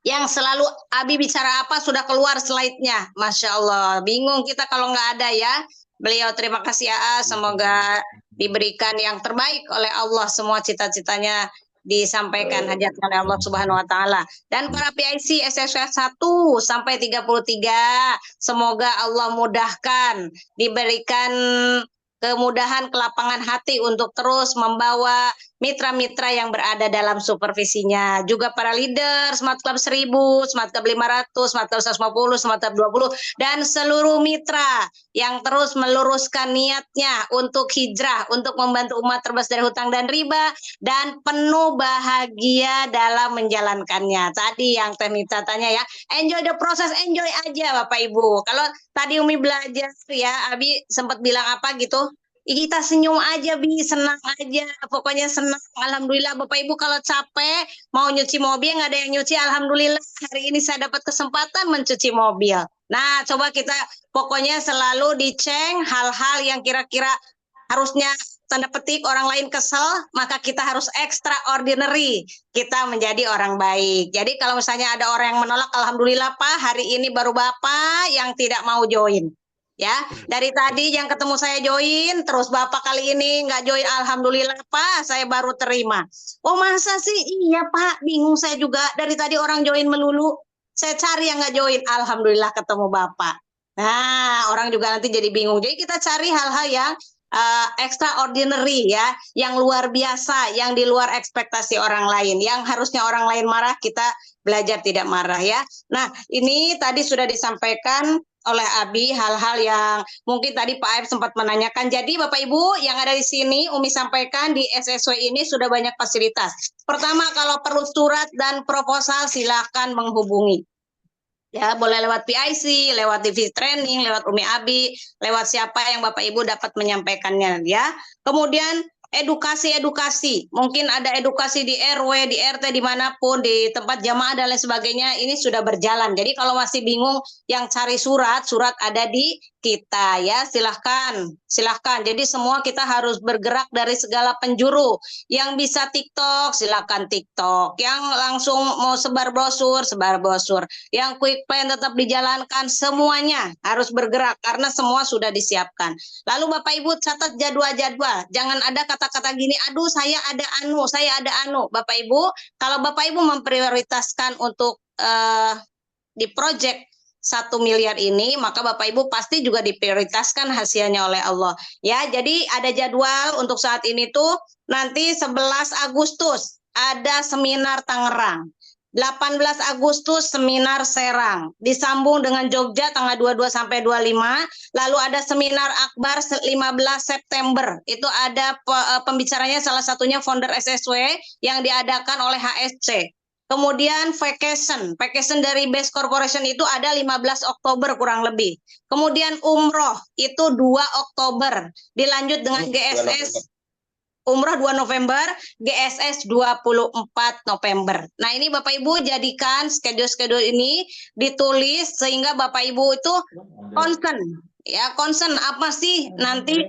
Yang selalu Abi bicara apa sudah keluar slide-nya. Masya Allah, bingung kita kalau nggak ada ya. Beliau terima kasih AA, semoga diberikan yang terbaik oleh Allah, semua cita-citanya disampaikan hajatnya oleh Allah Subhanahu wa taala. Dan para PIC SSW 1 sampai 33, semoga Allah mudahkan, diberikan kemudahan, kelapangan hati untuk terus membawa mitra-mitra yang berada dalam supervisinya. Juga para leader Smart Club 1000, Smart Club 500, Smart Club 150, Smart Club 20, dan seluruh mitra yang terus meluruskan niatnya untuk hijrah, untuk membantu umat terbebas dari hutang dan riba, dan penuh bahagia dalam menjalankannya. Tadi yang Teh Mita tanya ya, enjoy the process, enjoy aja Bapak Ibu. Kalau tadi Umi belajar ya, Abi sempat bilang apa gitu, kita senyum aja, Bi, senang aja, pokoknya senang. Alhamdulillah Bapak Ibu, kalau capek mau nyuci mobil nggak ada yang nyuci, alhamdulillah hari ini saya dapat kesempatan mencuci mobil. Nah, coba kita pokoknya selalu diceng hal-hal yang kira-kira harusnya tanda petik orang lain kesel, maka kita harus extraordinary, kita menjadi orang baik. Jadi kalau misalnya ada orang yang menolak, alhamdulillah Pak, hari ini baru Bapak yang tidak mau join. Ya, dari tadi yang ketemu saya join, terus Bapak kali ini nggak join, alhamdulillah Pak, saya baru terima. Oh masa sih? Iya Pak, bingung saya juga, dari tadi orang join melulu, saya cari yang nggak join, alhamdulillah ketemu Bapak. Nah, orang juga nanti jadi bingung. Jadi kita cari hal-hal yang extraordinary ya, yang luar biasa, yang di luar ekspektasi orang lain, yang harusnya orang lain marah, kita belajar tidak marah ya. Nah, ini tadi sudah disampaikan oleh Abi hal-hal yang mungkin tadi Pak Aib sempat menanyakan. Jadi Bapak Ibu yang ada di sini, Umi sampaikan di SSW ini sudah banyak fasilitas. Pertama, kalau perlu surat dan proposal silahkan menghubungi. Ya, boleh lewat PIC, lewat TV training, lewat Umi Abi, lewat siapa yang Bapak Ibu dapat menyampaikannya ya. Kemudian edukasi, mungkin ada edukasi di RW, di RT, dimanapun, di tempat jamaah dan lain sebagainya, ini sudah berjalan. Jadi kalau masih bingung yang cari surat ada di kita ya, silahkan. Jadi semua kita harus bergerak dari segala penjuru. Yang bisa TikTok, silahkan TikTok. Yang langsung mau sebar brosur. Yang quick plan tetap dijalankan, semuanya harus bergerak karena semua sudah disiapkan. Lalu Bapak Ibu catat jadwal-jadwal, jangan ada kata-kata gini, aduh saya ada anu. Bapak Ibu, kalau Bapak Ibu memprioritaskan untuk di proyek 1 miliar ini, maka Bapak Ibu pasti juga diprioritaskan hasilnya oleh Allah. Ya, jadi ada jadwal untuk saat ini tuh nanti 11 Agustus ada seminar Tangerang. 18 Agustus seminar Serang, disambung dengan Jogja tanggal 22 sampai 25, lalu ada seminar Akbar 15 September, itu ada pembicaranya salah satunya founder SSW yang diadakan oleh HSC. Kemudian vacation dari Base Corporation itu ada 15 Oktober kurang lebih. Kemudian umroh itu 2 Oktober, dilanjut dengan GSS. Umroh 2 November, GSS 24 November. Nah ini Bapak Ibu jadikan schedule ini ditulis sehingga Bapak Ibu itu concern apa sih nanti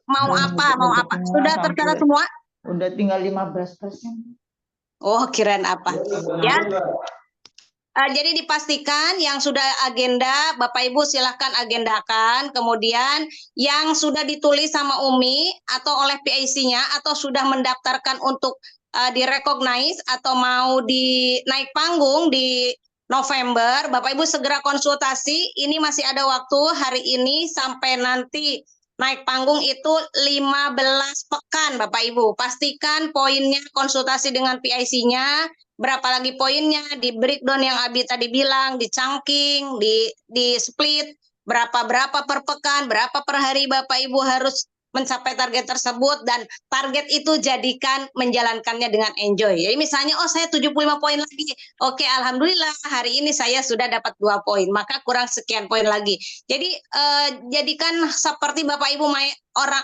mau apa. Sudah tercatat semua? Udah tinggal 15%. Oh kirain apa ya. Jadi dipastikan yang sudah agenda, Bapak Ibu silahkan agendakan. Kemudian yang sudah ditulis sama Umi atau oleh PIC-nya atau sudah mendaftarkan untuk direcognize atau mau naik panggung di November, Bapak Ibu segera konsultasi. Ini masih ada waktu hari ini sampai nanti naik panggung itu 15 pekan Bapak Ibu. Pastikan poinnya, konsultasi dengan PIC-nya. Berapa lagi poinnya, di breakdown yang Abi tadi bilang, di chunking, di split, berapa per pekan, berapa per hari Bapak Ibu harus mencapai target tersebut, dan target itu jadikan menjalankannya dengan enjoy. Jadi misalnya, oh saya 75 poin lagi, oke alhamdulillah hari ini saya sudah dapat 2 poin, maka kurang sekian poin lagi. Jadi jadikan seperti Bapak Ibu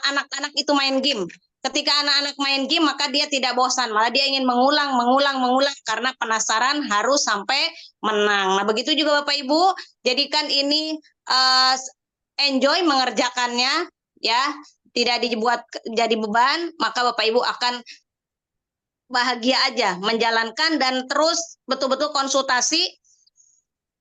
anak-anak itu main game. Ketika anak-anak main game, maka dia tidak bosan, malah dia ingin mengulang karena penasaran harus sampai menang. Nah, begitu juga Bapak Ibu, jadikan ini enjoy mengerjakannya ya, tidak dibuat jadi beban, maka Bapak Ibu akan bahagia aja menjalankan dan terus betul-betul konsultasi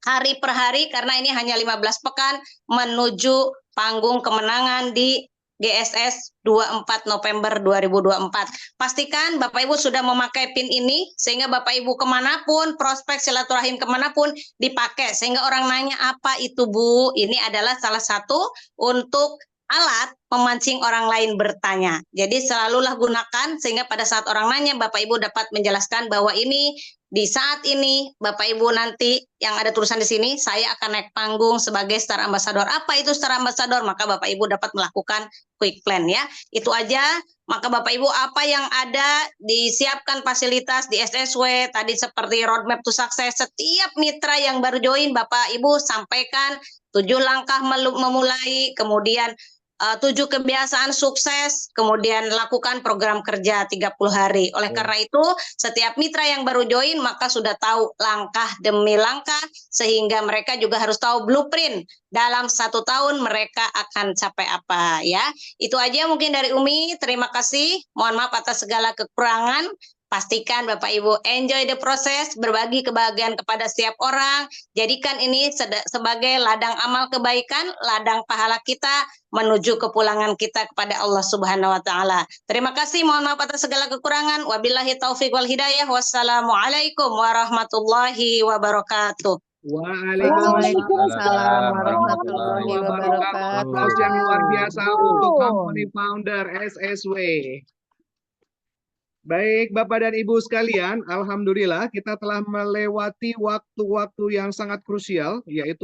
hari per hari karena ini hanya 15 pekan menuju panggung kemenangan di GSS 24 November 2024. Pastikan Bapak Ibu sudah memakai PIN ini, sehingga Bapak Ibu kemanapun, prospek silaturahim kemanapun dipakai. Sehingga orang nanya, apa itu Bu? Ini adalah salah satu untuk alat memancing orang lain bertanya. Jadi selalulah gunakan, sehingga pada saat orang nanya, Bapak Ibu dapat menjelaskan bahwa ini di saat ini, Bapak Ibu nanti yang ada tulisan di sini, saya akan naik panggung sebagai Star Ambassador. Apa itu Star Ambassador? Maka Bapak Ibu dapat melakukan quick plan ya. Itu aja. Maka Bapak Ibu apa yang ada disiapkan fasilitas di SSW tadi seperti roadmap to success. Setiap mitra yang baru join Bapak Ibu sampaikan 7 langkah memulai, kemudian 7 kebiasaan sukses, kemudian lakukan program kerja 30 hari. Oleh karena itu, setiap mitra yang baru join maka sudah tahu langkah demi langkah, sehingga mereka juga harus tahu blueprint dalam 1 tahun mereka akan capai apa ya. Itu aja mungkin dari Umi. Terima kasih. Mohon maaf atas segala kekurangan. Pastikan Bapak Ibu enjoy the process, berbagi kebahagiaan kepada setiap orang. Jadikan ini sebagai ladang amal kebaikan, ladang pahala kita menuju kepulangan kita kepada Allah Subhanahu wa taala. Terima kasih, mohon maaf atas segala kekurangan. Wabillahi taufik wal hidayah. Wassalamualaikum warahmatullahi wabarakatuh. Waalaikumsalam warahmatullahi wabarakatuh. Aplaus yang luar biasa untuk company founder SSW. Baik, Bapak dan Ibu sekalian, alhamdulillah kita telah melewati waktu-waktu yang sangat krusial, yaitu